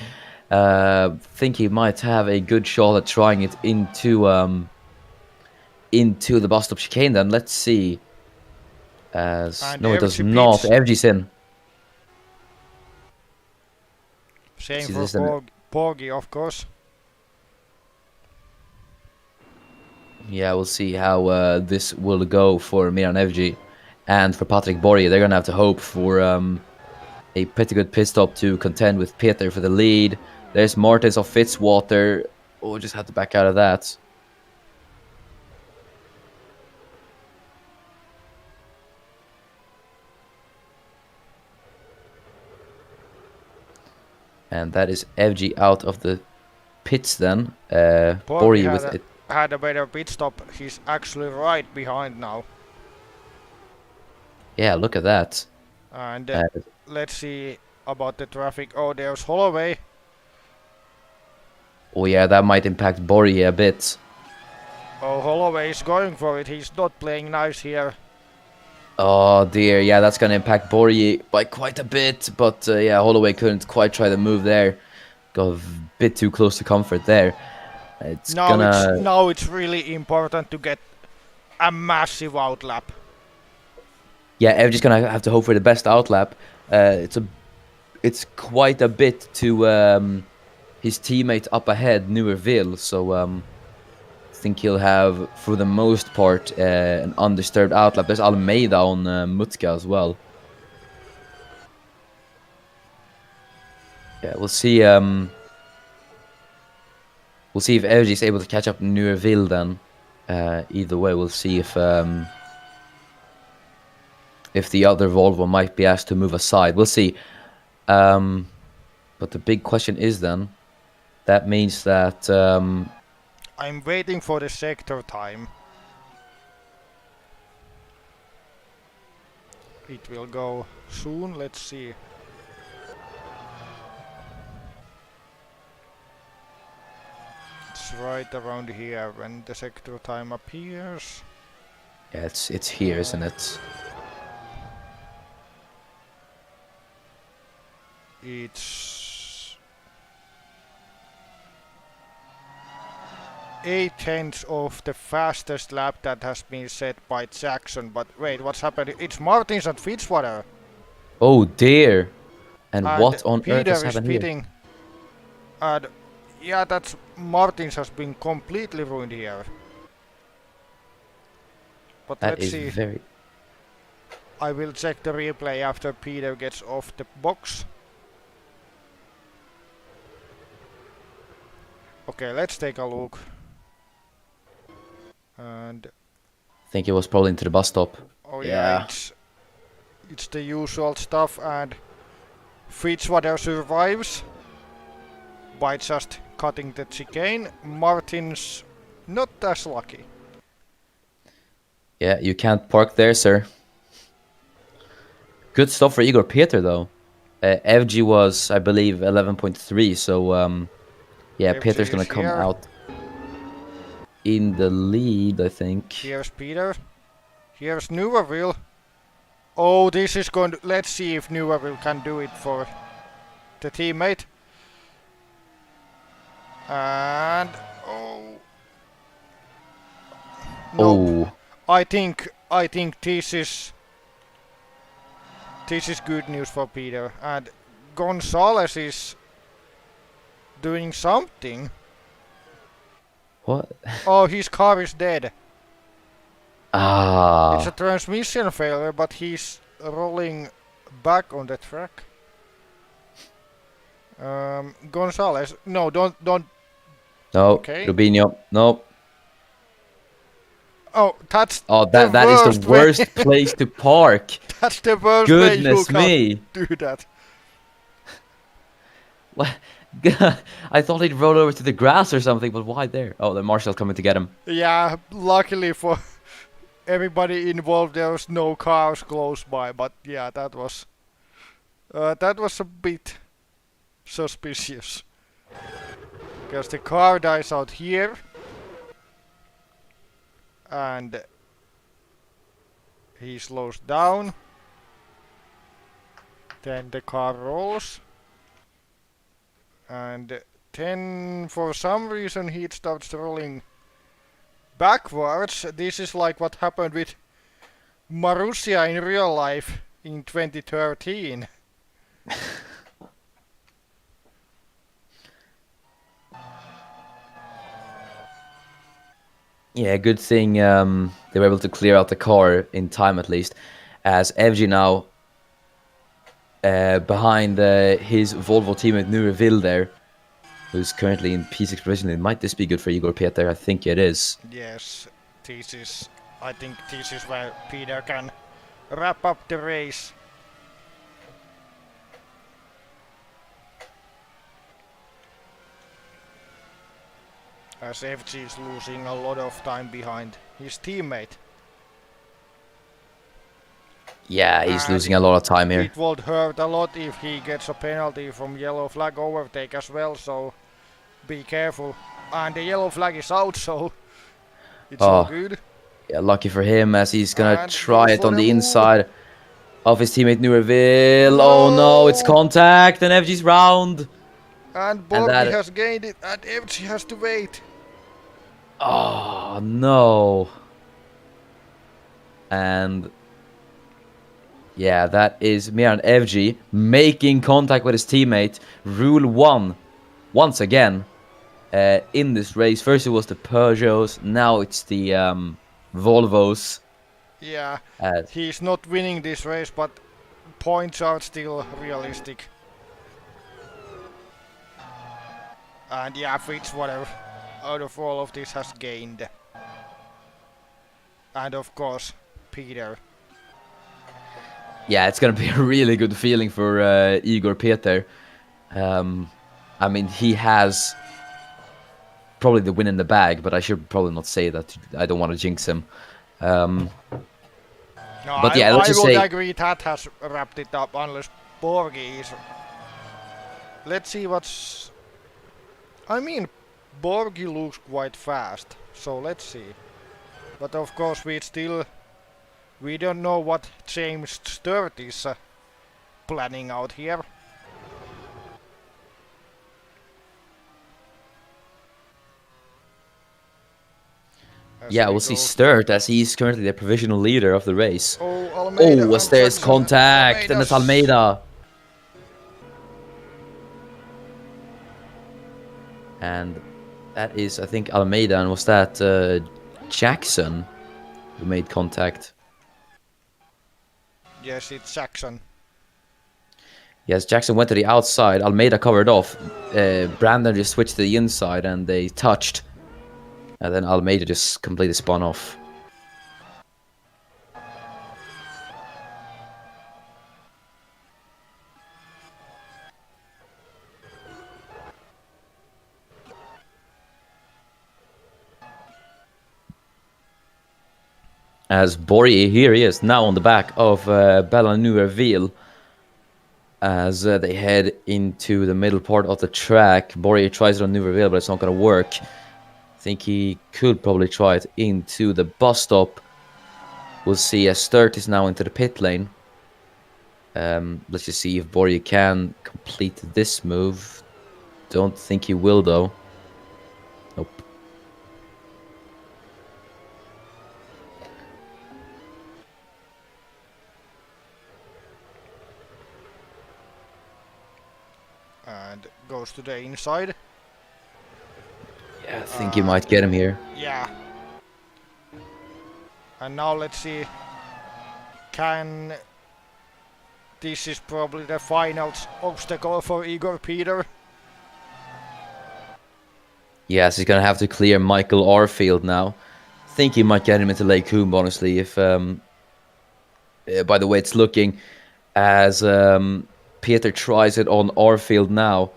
Think he might have a good shot at trying it into the bus stop chicane. Then let's see. And No, it does FG not. beats. FG's in. Same See for this then. Porgy, of course. Yeah, we'll see how this will go for Miran FG and for Patrick Borje. They're gonna have to hope for a pretty good pit stop to contend with Peter for the lead. There's Martins of Fitzwater. Oh, just had to back out of that. And that is FG out of the pits then. Porgy Borje with it. had a better pit stop. He's actually right behind now. Yeah, look at that. And Uh, let's see about the traffic. Oh, there's Holloway. oh yeah, that might impact Borje a bit. Oh, Holloway is going for it. He's not playing nice here. Oh dear, yeah, that's gonna impact Borje by quite a bit. But yeah, Holloway couldn't quite try the move there. Got a bit too close to comfort there. Now it's really important to get a massive outlap. Yeah, FG's gonna have to hope for the best outlap. It's quite a bit to his teammate up ahead, Newerville. So I think he'll have, for the most part, an undisturbed outlap. There's Almeida on Mutka as well. Yeah, we'll see. We'll see if FG is able to catch up Newerville then. Either way, we'll see if the other Volvo might be asked to move aside. We'll see. But the big question is then, that means that I'm waiting for the sector time. It will go soon, let's see. It's right around here when the sector time appears. yeah, it's here, isn't it? It's 8/10 of the fastest lap that has been set by Jackson. But wait, what's happening? It's Martins and Fitzwater. Oh dear! And what on Peter earth has is happened here? pitting. And yeah, that's Martins has been completely ruined here. But That let's is see. very. I will check the replay after Peter gets off the box. Okay, let's take a look. And I think it was probably into the bus stop. oh Yeah. yeah, it's the usual stuff, and Fitzwater survives by just cutting the chicane. Martins not as lucky. Yeah, you can't park there, sir. Good stuff for Igor Peter, though. FG was, I believe, 11.3. So yeah, FG Peter's gonna is come here. out in the lead, I think. Here's Peter. Here's Newerville. Oh, this is going to... Let's see if Newerville can do it for the teammate. And... Oh... Nope. Oh, I think this is good news for Peter. And Gonzalez is doing something. what? Oh, his car is dead. It's a Ah, transmission failure, but he's rolling back on the track. Gonzalez, no, don't. no, Okay. Rubinho, no. Oh, that's Oh, the that is the worst way. worst place to park. That's the worst way you Goodness can me. do that. What? I thought he'd roll over to the grass or something, but why there? Oh, the marshal's coming to get him. Yeah, luckily for everybody involved, there was no cars close by. But yeah, that was a bit suspicious because the car dies out here, and he slows down. Then the car rolls. And then for some reason he starts rolling backwards. This is like what happened with Marussia in real life in 2013. Yeah, good thing they were able to clear out the car in time at least, as FG now behind his Volvo teammate Newerville there, who's currently in P6 position. Might this be good for Igor Peter? I think it is. Yes, I think this is where Peter can wrap up the race. As FG is losing a lot of time behind his teammate. Yeah, he's losing a lot of time here. It would hurt a lot if he gets a penalty from yellow flag overtake as well, so be careful. And the yellow flag is out, so it's all good. Yeah, lucky for him, as he's gonna And try go it for on the the move. inside of his teammate Newerville. No! Oh no, it's contact and FG's round. And And Borgi that- has gained it, and FG has to wait. Oh no. And yeah, that is Miran FG making contact with his teammate. Rule 1 once again in this race. First it was the Peugeots, now it's the Volvos. Yeah, he's not winning this race, but points are still realistic. And yeah, Fritz, whatever, out of all of this has gained. And of course, Peter. Yeah, it's gonna be a really good feeling for Igor Peter. I mean, he has probably the win in the bag, but I should probably not say that. I don't want to jinx him. No, But yeah, let's I just would say- agree that has wrapped it up, unless Borgi is... Let's see what's... I mean, Borgi looks quite fast, so let's see. But of course we don't know what James Sturt is planning out here. Yeah, we'll see Sturt, as he's currently the provisional leader of the race. Oh, Almeida. Oh, as there's contact, and it's Almeida. And that is, I think, Almeida, and was that Jackson who made contact? Yes, it's Jackson. Yes, Jackson went to the outside, Almeida covered off, Brandon just switched to the inside, and they touched. And then Almeida just completely spun off. As Borje, here he is, now on the back of Bella Newerville. as they head into the middle part of the track. Borja tries it on Nouverville, but it's not going to work. I think he could probably try it into the bus stop. We'll see as Sturt is now into the pit lane. Let's just see if Borja can complete this move. Don't think he will, though. Nope. And goes to the inside. Yeah, I think you might get him here. Yeah. And now let's see. Can... This is probably the final obstacle for Igor Peter. Yes, he's going to have to clear Michael Arfield now. I think he might get him into Lake Coombe, honestly, if... by the way it's looking, as Peter tries it on Arfield now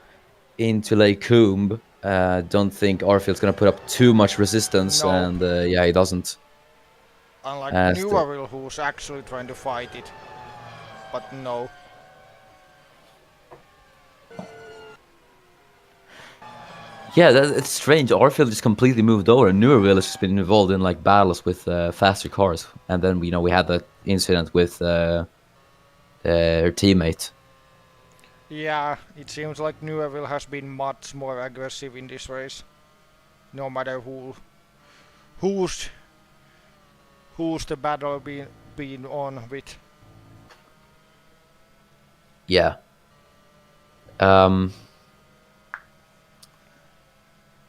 into Lake Coombe. Don't think Arfield's going to put up too much resistance, No. and yeah, he doesn't. Unlike As Nouverville, who's actually trying to fight it. But no. Yeah, it's strange. Arfield just completely moved over, and Nouverville has just been involved in like battles with faster cars. And then we had that incident with her teammate. Yeah, it seems like Nouverville has been much more aggressive in this race. No matter who's the battle been on with. Yeah.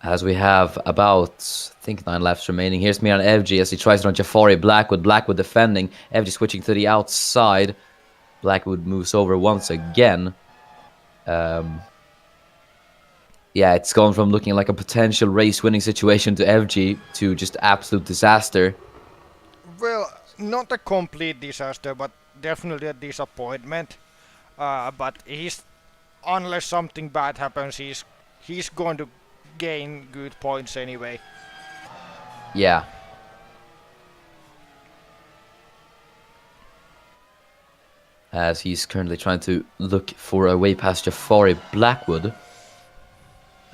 As we have about, I think, 9 laps remaining. Here's Miran Evji as he tries it on Jafari Blackwood. Blackwood defending. Evji switching to the outside. Blackwood moves over once again. Yeah, it's gone from looking like a potential race-winning situation to Evji to just absolute disaster. Well, not a complete disaster, but definitely a disappointment. But unless something bad happens, he's going to gain good points anyway. Yeah. As he's currently trying to look for a way past Jafari Blackwood.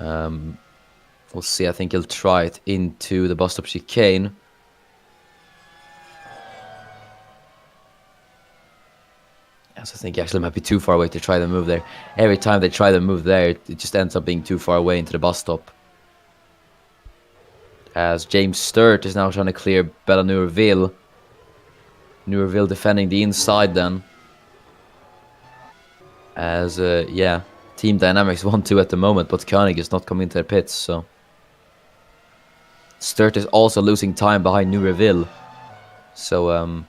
We'll see. I think he'll try it into the bus stop chicane. Yes, I think he actually might be too far away to try the move there. Every time they try the move there, it just ends up being too far away into the bus stop. As James Sturt is now trying to clear Bella Nouverville. Nouverville defending the inside then. As, yeah, team dynamics 1-2 at the moment, but Koenig is not coming into the pits, so... Sturt is also losing time behind Nouverville. So,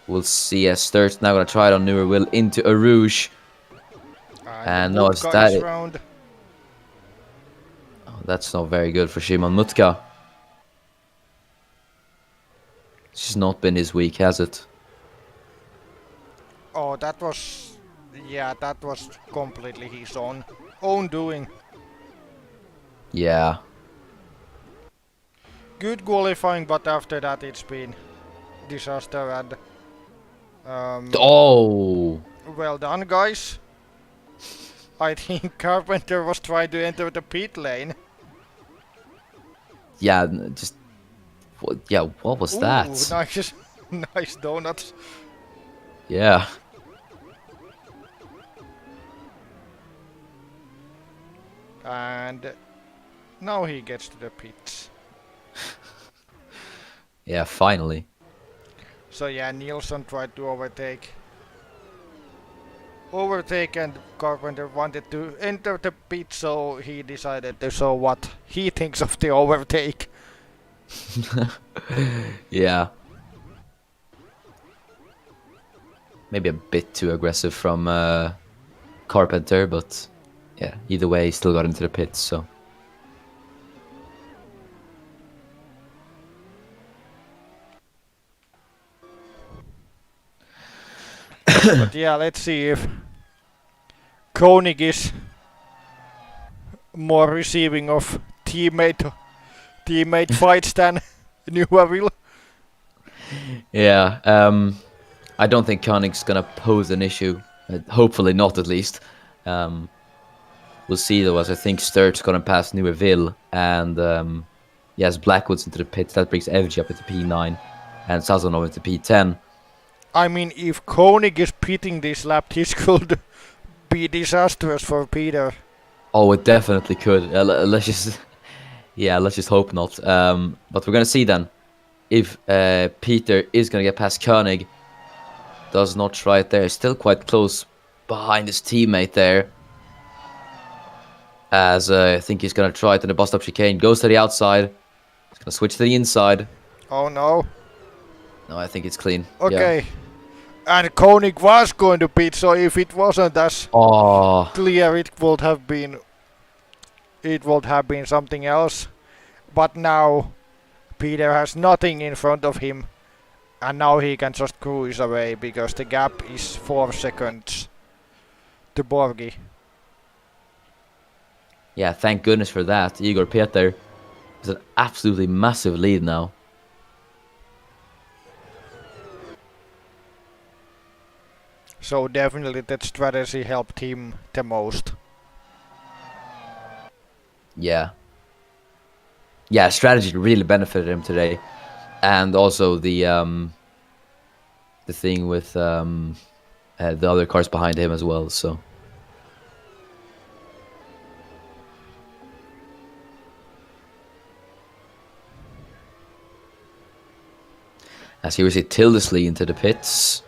we'll see as Sturt's now going to try it on Nouverville into a Rouge. And no, it's that... Oh, that's not very good for Shimon Mutka. It's just not been his week, has it? Oh, that was... Yeah, that was completely his own doing. Yeah. Good qualifying, but after that it's been disaster and... Oh! Well done, guys. I think Carpenter was trying to enter the pit lane. Yeah, just... Yeah, what was that? Nice, nice donuts. Yeah. And now he gets to the pits. Yeah, finally. So yeah, Nielsen tried to overtake and Carpenter wanted to enter the pit, so he decided to show what he thinks of the overtake. Yeah. Maybe a bit too aggressive from Carpenter, but yeah, either way, he still got into the pits, so... But yeah, let's see if Koenig is more receiving of teammate fights than Nouverville. Yeah, I don't think Koenig's gonna pose an issue Hopefully not, at least. We'll see, though, as I think Sturt's going to pass Neuville, and yes, Blackwood's into the pit. That brings FG up into P9, and Sazonov into P10. I mean, if Koenig is pitting this lap, this could be disastrous for Peter. Oh, it definitely could. Let's just, yeah, let's just hope not. But we're gonna see then if Peter is gonna get past Koenig. Does not try it there. Still quite close behind his teammate there. As I think he's gonna try it in the bus stop chicane. Goes to the outside. He's gonna switch to the inside. Oh no. No, I think it's clean. Okay. Yeah. And Koenig was going to pit, so if it wasn't as clear, it would have been something else. But now Peter has nothing in front of him, and now he can just cruise away because the gap is 4 seconds to Borgi. Yeah, thank goodness for that. Igor Peter is an absolutely massive lead now. So definitely that strategy helped him the most. Yeah. Yeah, strategy really benefited him today. And also the thing with the other cars behind him as well, so. As here we see Tildesley into the pits.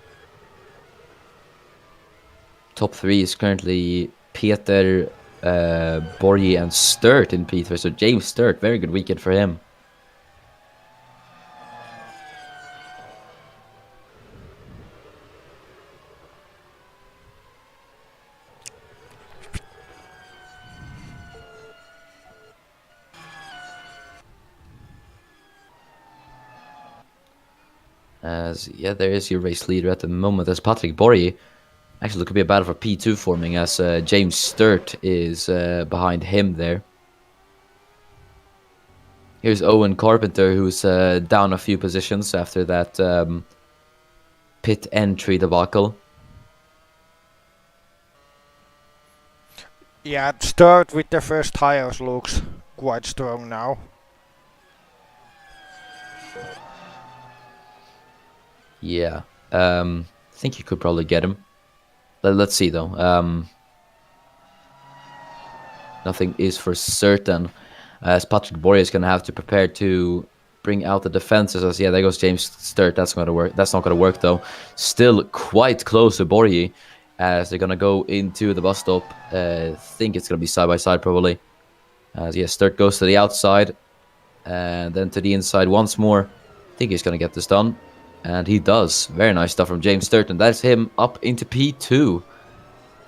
Top 3 is currently Peter, Borgi and Sturt in P3. So James Sturt, very good weekend for him. As, yeah, there is your race leader at the moment. As Patrick Borgi. Actually, it could be a battle for P2 forming as James Sturt is behind him there. Here's Owen Carpenter, who's down a few positions after that pit entry debacle. Yeah, Sturt with the first tires looks quite strong now. Yeah, I think you could probably get him. Let's see though. Nothing is for certain. As Patrick Borgi is going to have to prepare to bring out the defenses. As yeah, there goes James Sturt. That's going to work. That's not going to work though. Still quite close to Borgi, as they're going to go into the bus stop. I think it's going to be side by side probably. As yeah, Sturt goes to the outside, and then to the inside once more. I think he's going to get this done. And he does. Very nice stuff from James Sturt. And that's him up into P2.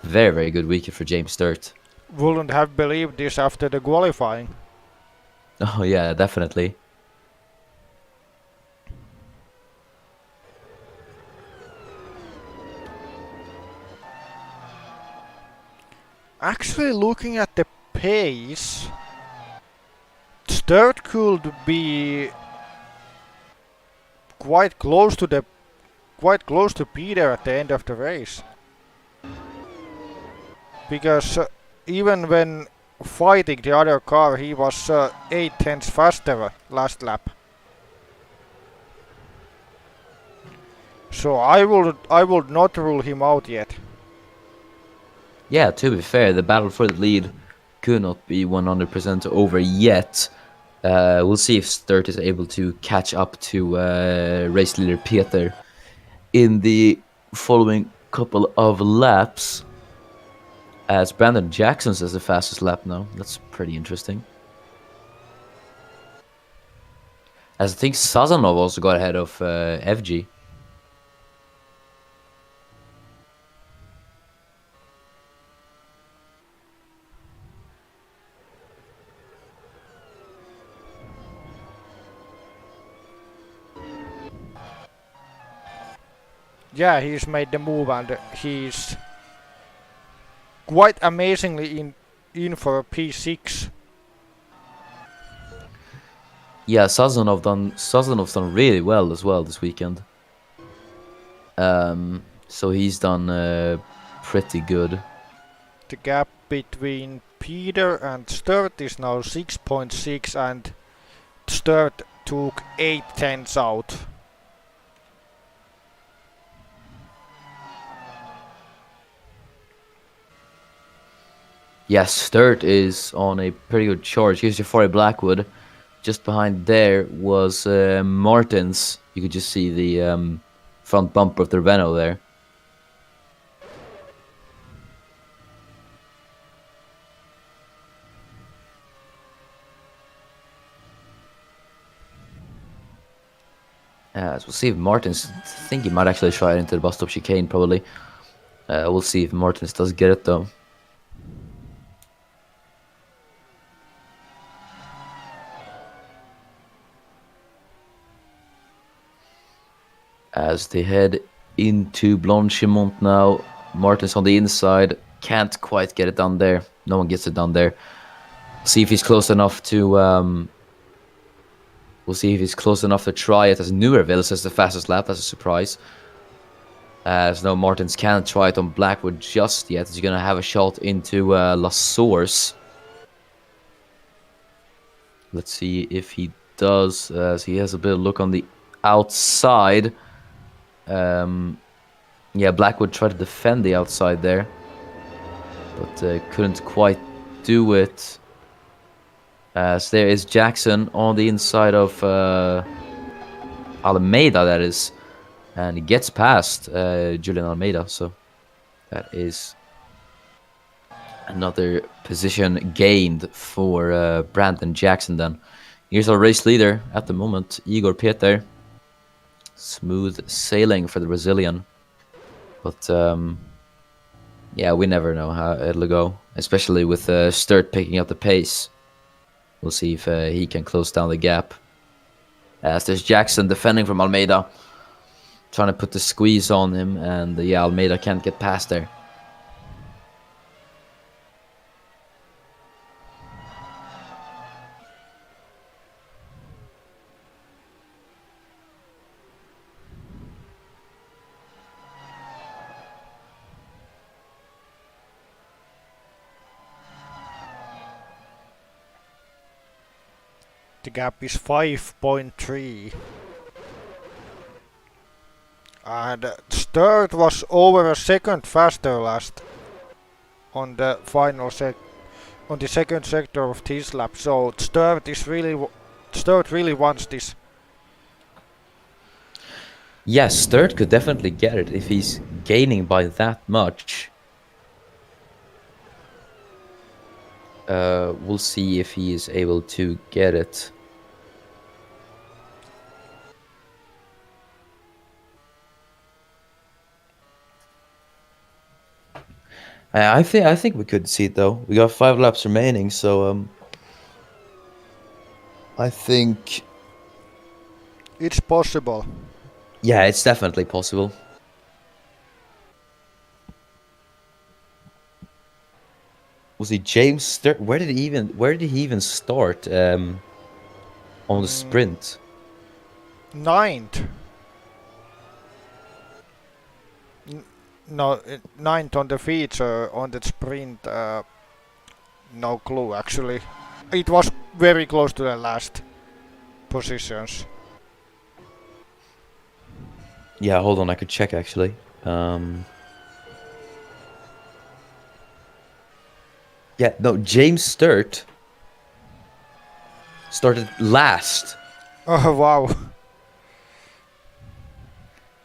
Very, very good weekend for James Sturt. Wouldn't have believed this after the qualifying. Oh, yeah, definitely. Actually, looking at the pace, Sturt could be quite close to Peter at the end of the race, because even when fighting the other car, he was 8/10 faster last lap. So I would not rule him out yet. Yeah, to be fair, the battle for the lead could not be 100% over yet. We'll see if Sturt is able to catch up to race leader Peter in the following couple of laps. As Brandon Jackson says the fastest lap now. That's pretty interesting. As I think Sazonov also got ahead of FG. Yeah, he's made the move and he's quite amazingly in for a P6. Yeah, Sazanov's done really well as well this weekend. So he's done pretty good. The gap between Peter and Sturt is now 6.6 and Sturt took 8 tenths out. Yes, Sturt is on a pretty good charge. Here's Jafari Blackwood. Just behind there was Martins. You could just see the front bumper of the Renault there. So we'll see if Martins, I think he might actually try it into the bus stop chicane probably. We'll see if Martins does get it though. As they head into Blanchimont now, Martins on the inside, can't quite get it done there. No one gets it done there. See if he's close enough to we'll see if he's close enough to try it, as Newerville says the fastest lap. That's a surprise. As no, Martins can't try it on Blackwood just yet. He's going to have a shot into La Source. Let's see if he does, as he has a bit of look on the outside. Yeah, Blackwood tried to defend the outside there, but couldn't quite do it. As there is Jackson on the inside of Almeida, that is, and he gets past Julian Almeida, so that is another position gained for Brandon Jackson then. Here's our race leader at the moment, Igor Peter. Smooth sailing for the Brazilian, but yeah, we never know how it'll go, especially with Sturt picking up the pace. We'll see if he can close down the gap. As there's Jackson defending from Almeida, trying to put the squeeze on him, and yeah, Almeida can't get past there. The gap is 5.3. And Sturt was over a second faster last on the final on the second sector of this lap. So Sturt really wants this. Yes, Sturt could definitely get it if he's gaining by that much. We'll see if he is able to get it. I think we could see it though. We got 5 laps remaining, so I think it's possible. Yeah, it's definitely possible. Was he James Sturt? Where did he even start on the sprint? 9th. No, 9th on the feature. On the sprint, no clue actually. It was very close to the last positions. Yeah, hold on, I could check actually. Yeah, no, James Sturt started last. Oh wow.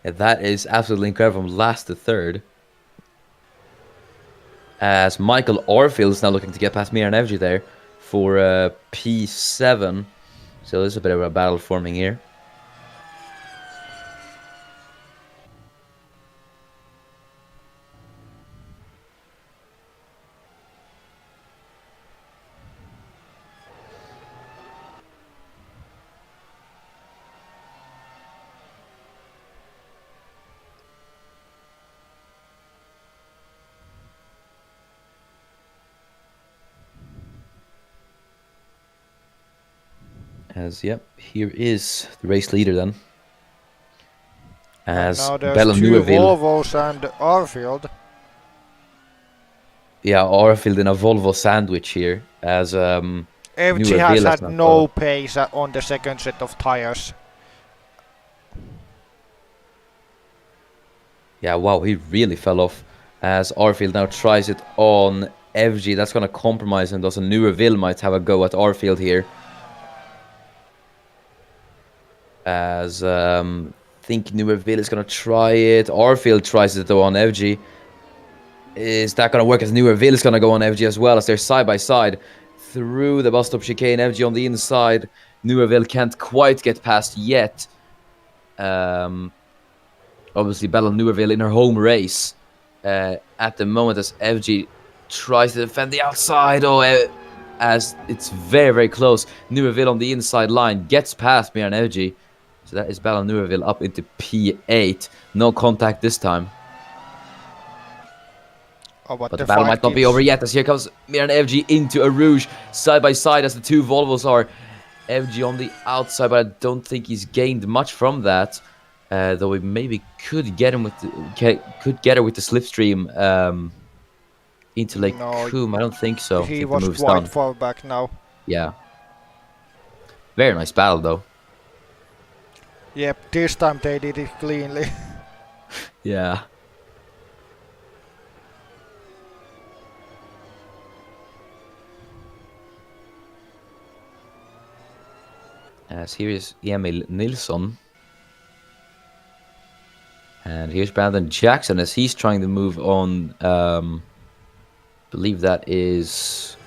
Yeah, that is absolutely incredible, from last to third. As Michael Orfield is now looking to get past Miran Evji there for P7. So there's a bit of a battle forming here. As, yep, here is the race leader then. As now there's Bella two Neuville. Volvos and Arfield. Yeah, Arfield in a Volvo sandwich here as FG has Neuville has had not got no up. pace on the second set of tires. Yeah, wow, he really fell off as Arfield now tries it on FG. That's going to compromise and thus Neuville might have a go at Arfield here. As think Neuville is going to try it. Arfield tries it though on FG. Is that going to work as Neuville is going to go on FG as well as they're side by side through the bus stop chicane. FG on the inside. Neuville can't quite get past yet. Obviously, Bella Neuville in her home race at the moment as FG tries to defend the outside. As it's very, very close. Neuville on the inside line gets past Miran FG. So that is Bella Neuville up into P8. No contact this time. Oh, but But the the battle fight might not be keeps... over yet as here comes Miran FG into a Rouge side by side as the two Volvos are. FG on the outside, but I don't think he's gained much from that. Though we maybe could get him with could get her with the slipstream into Lake No, Coom. I don't think so. I he think the was move's quite done. far back now. Yeah. Very nice battle though. Yep, this time they did it cleanly. Yeah. As here is Emil Nilsson. And here's Brandon Jackson as he's trying to move on. Believe that is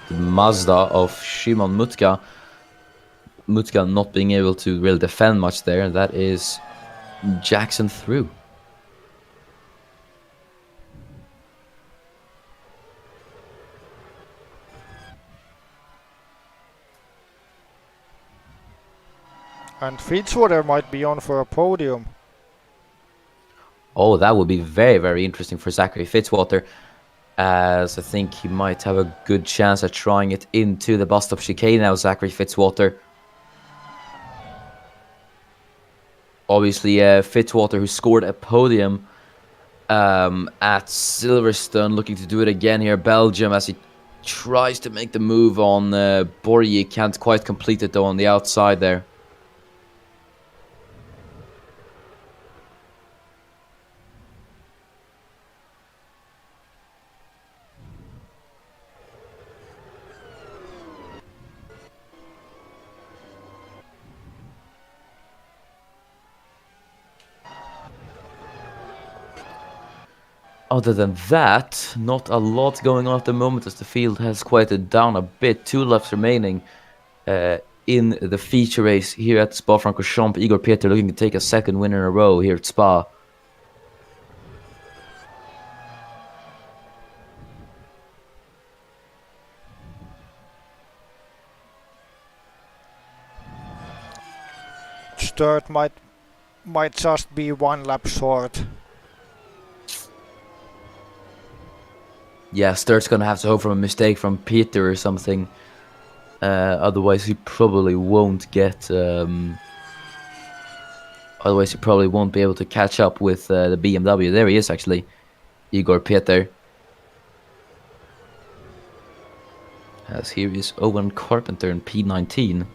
the Mazda of Shimon Mutka. Mutka not being able to really defend much there. That is Jackson through. And Fitzwater might be on for a podium. Oh, that would be very, very interesting for Zachary Fitzwater, as I think he might have a good chance at trying it into the bus stop chicane now, Zachary Fitzwater. Obviously, Fitzwater, who scored a podium at Silverstone, looking to do it again here, Belgium, as he tries to make the move on Borje. Can't quite complete it, though, on the outside there. Other than that, not a lot going on at the moment as the field has quieted down a bit. 2 laps remaining in the feature race here at Spa-Francorchamps. Igor Peter looking to take a second win in a row here at Spa. Sturt might just be 1 lap short. Yeah, Sturt's gonna have to hope from a mistake from Peter or something. Otherwise, he probably won't get. Otherwise, he probably won't be able to catch up with the BMW. There he is, actually, Igor Peter. As here is Owen Carpenter in P19.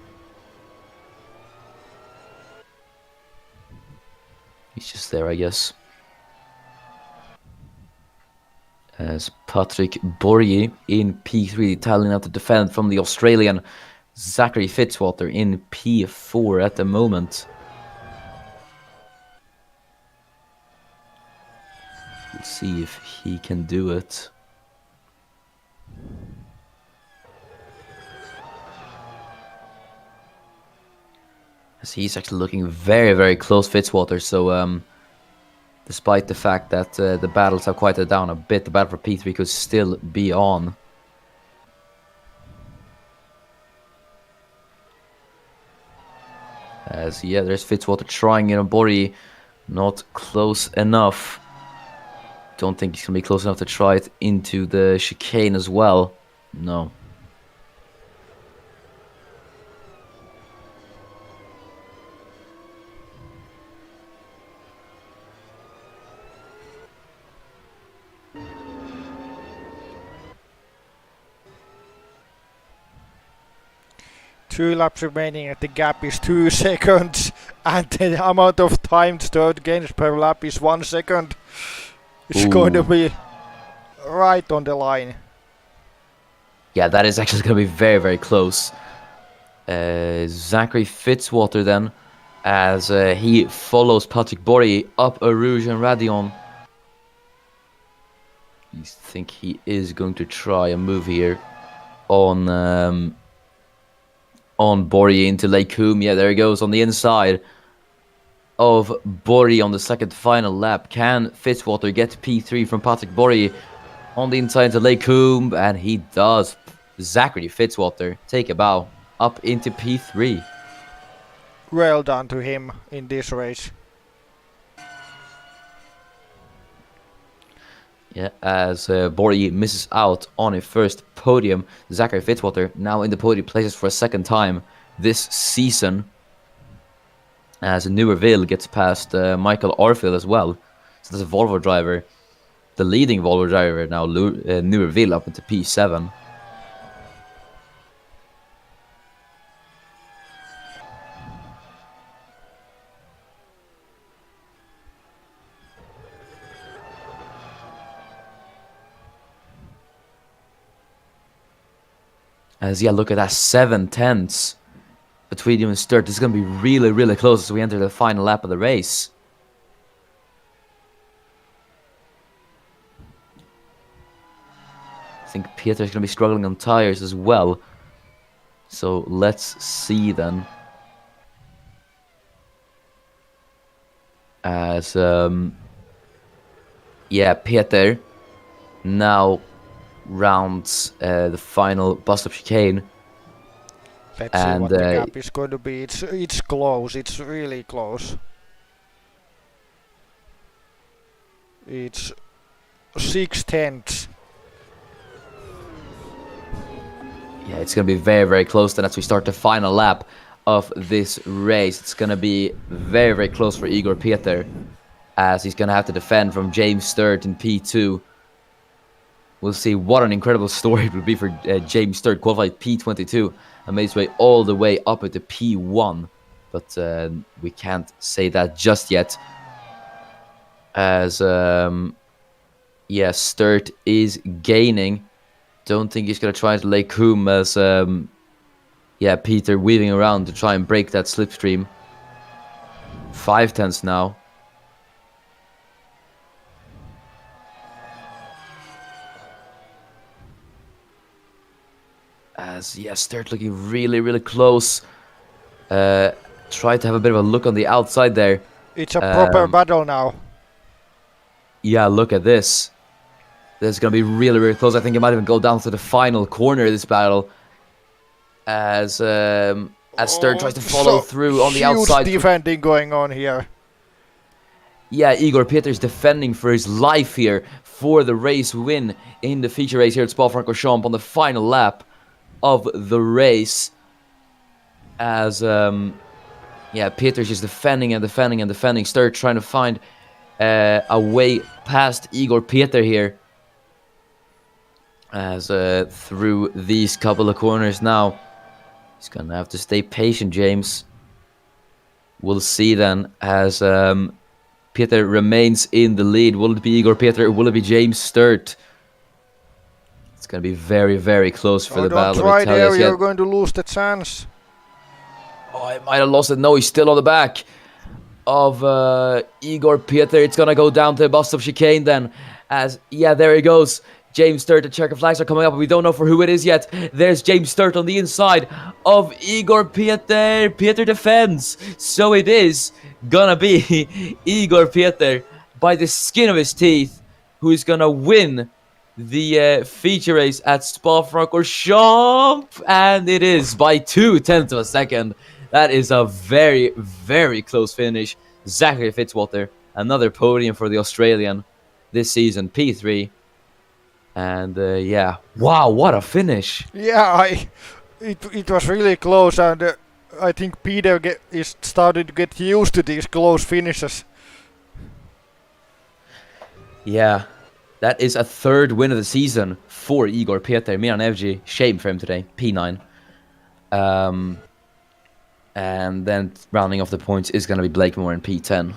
He's just there, I guess. As Patrick Borje in P3, tallying out the defend from the Australian Zachary Fitzwater in P4 at the moment. Let's see if he can do it. As he's actually looking very, very close, Fitzwater, so despite the fact that the battles have quieted down a bit, the battle for P3 could still be on. As, yeah, there's Fitzwater trying it on Borje. Not close enough. Don't think he's going to be close enough to try it into the chicane as well. No. 2 laps remaining and the gap is 2 seconds and the amount of time third gains per lap is 1 second. It's going to be right on the line. Yeah, that is actually going to be very, very close. Zachary Fitzwater then, as he follows Patrick Borey up a Rouge and Radion. You think he is going to try a move here on Borey into Lake Coombe. Yeah, there he goes on the inside of Borey on the second final lap. Can Fitzwater get P3 from Patrick Borey on the inside to Lake Coombe? And he does. Zachary Fitzwater take a bow up into P3. Well done to him in this race. Yeah, as Borey misses out on a first podium, Zachary Fitzwater now in the podium places for a second time this season. As Newerville gets past Michael Arfield as well. So there's a Volvo driver, the leading Volvo driver now, Newerville up into P7. As yeah, look at that, 7/10 between him and Sturt. This is going to be really, really close as we enter the final lap of the race. I think Peter's going to be struggling on tires as well. So let's see then. As yeah, Peter now rounds the final bus-stop chicane. Let's see what the gap is going to be. It's close. It's really close. It's 6/10. Yeah, it's going to be very, very close then as we start the final lap of this race. It's going to be very, very close for Igor Peter, as he's going to have to defend from James Sturt in P2. We'll see what an incredible story it will be for James Sturt, qualified P22 and made his way all the way up into P1. But we can't say that just yet. As, yeah, Sturt is gaining. Don't think he's going to try to lay Coombe as, yeah, Peter weaving around to try and break that slipstream. 5/10 now. As, yeah, Sturt looking really, really close. Try to have a bit of a look on the outside there. It's a proper battle now. Yeah, look at this. This is going to be really, really close. I think it might even go down to the final corner of this battle. As Sturt tries to follow through on the outside. Huge defending going on here. Yeah, Igor Peter's defending for his life here for the race win in the feature race here at Francorchamps on the final lap of the race. As, yeah, Peter's just defending and defending and defending. Sturt trying to find a way past Igor Peter here. As through these couple of corners now. He's going to have to stay patient, James. We'll see then as Peter remains in the lead. Will it be Igor Peter or will it be James Sturt? It's going to be very, very close for the battle. Don't try there, you're going to lose the chance. Oh, I might have lost it. No, he's still on the back of Igor Peter. It's going to go down to the bus-stop chicane then. As, yeah, there he goes. James Sturt, the checker flags are coming up, but we don't know for who it is yet. There's James Sturt on the inside of Igor Peter. Peter defends. So it is gonna be Igor Peter by the skin of his teeth, who is gonna win the feature race at Spa-Francorchamps. And it is by 0.2 of a second. That is a very, very close finish. Zachary Fitzwater, another podium for the Australian this season, P3. And yeah, wow, what a finish! Yeah, it was really close, and I think Peter is starting to get used to these close finishes. Yeah, that is a third win of the season for Igor Peter. Miran Evji, shame for him today, P9. And then rounding off the points is going to be Blakemore in P10.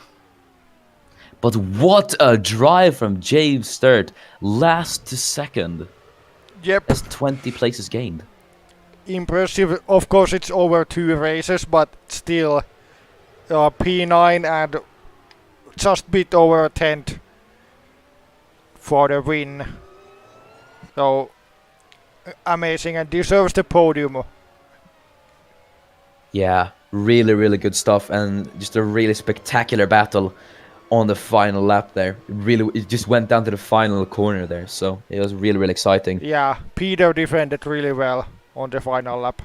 But what a drive from James Sturt, last to second. Yep. That's 20 places gained. Impressive. Of course, it's over 2 races, but still, P9 and just bit over a tenth for the win. So amazing, and deserves the podium. Yeah, really, really good stuff, and just a really spectacular battle on the final lap there. It just went down to the final corner there, so it was really, really exciting. Yeah, Peter defended really well on the final lap.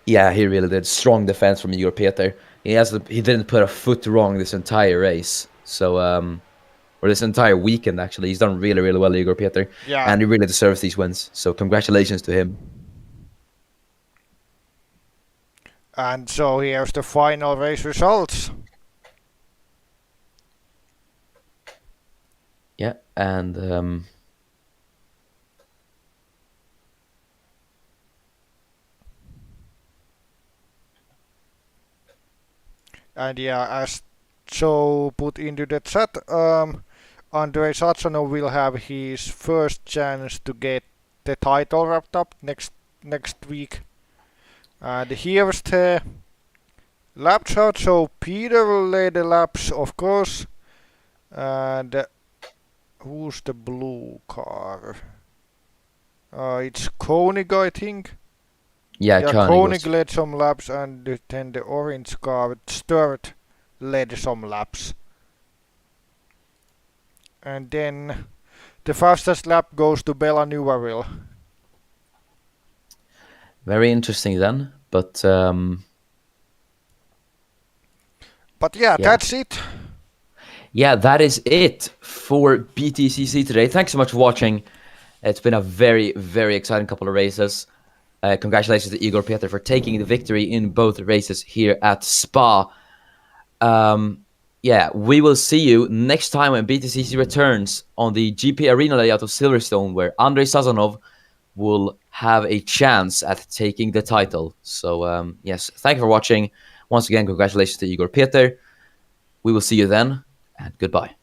Yeah, he really did. Strong defense from Igor Peter. He didn't put a foot wrong this entire race. So, or this entire weekend actually, he's done really, really well, Igor Peter. Yeah. And he really deserves these wins. So, congratulations to him. And so here's the final race results. Yeah, and yeah, as Joe put into the chat, Andrei Sachanov will have his first chance to get the title wrapped up next week. And here's the lap chart. So Peter will lay the laps, of course. And who's the blue car? It's Koenig, I think. yeah, Koenig led some laps, and then the orange car, Sturt, led some laps. And then the fastest lap goes to Bela Nuvaril. Very interesting then, but yeah, that's it. Yeah, that is it for BTCC today. Thanks so much for watching. It's been a very, very exciting couple of races. Congratulations to Igor Peter for taking the victory in both races here at Spa. Yeah, we will see you next time when BTCC returns on the GP Arena layout of Silverstone, where Andrei Sazonov will have a chance at taking the title. So, yes, thank you for watching. Once again, congratulations to Igor Peter. We will see you then, and goodbye.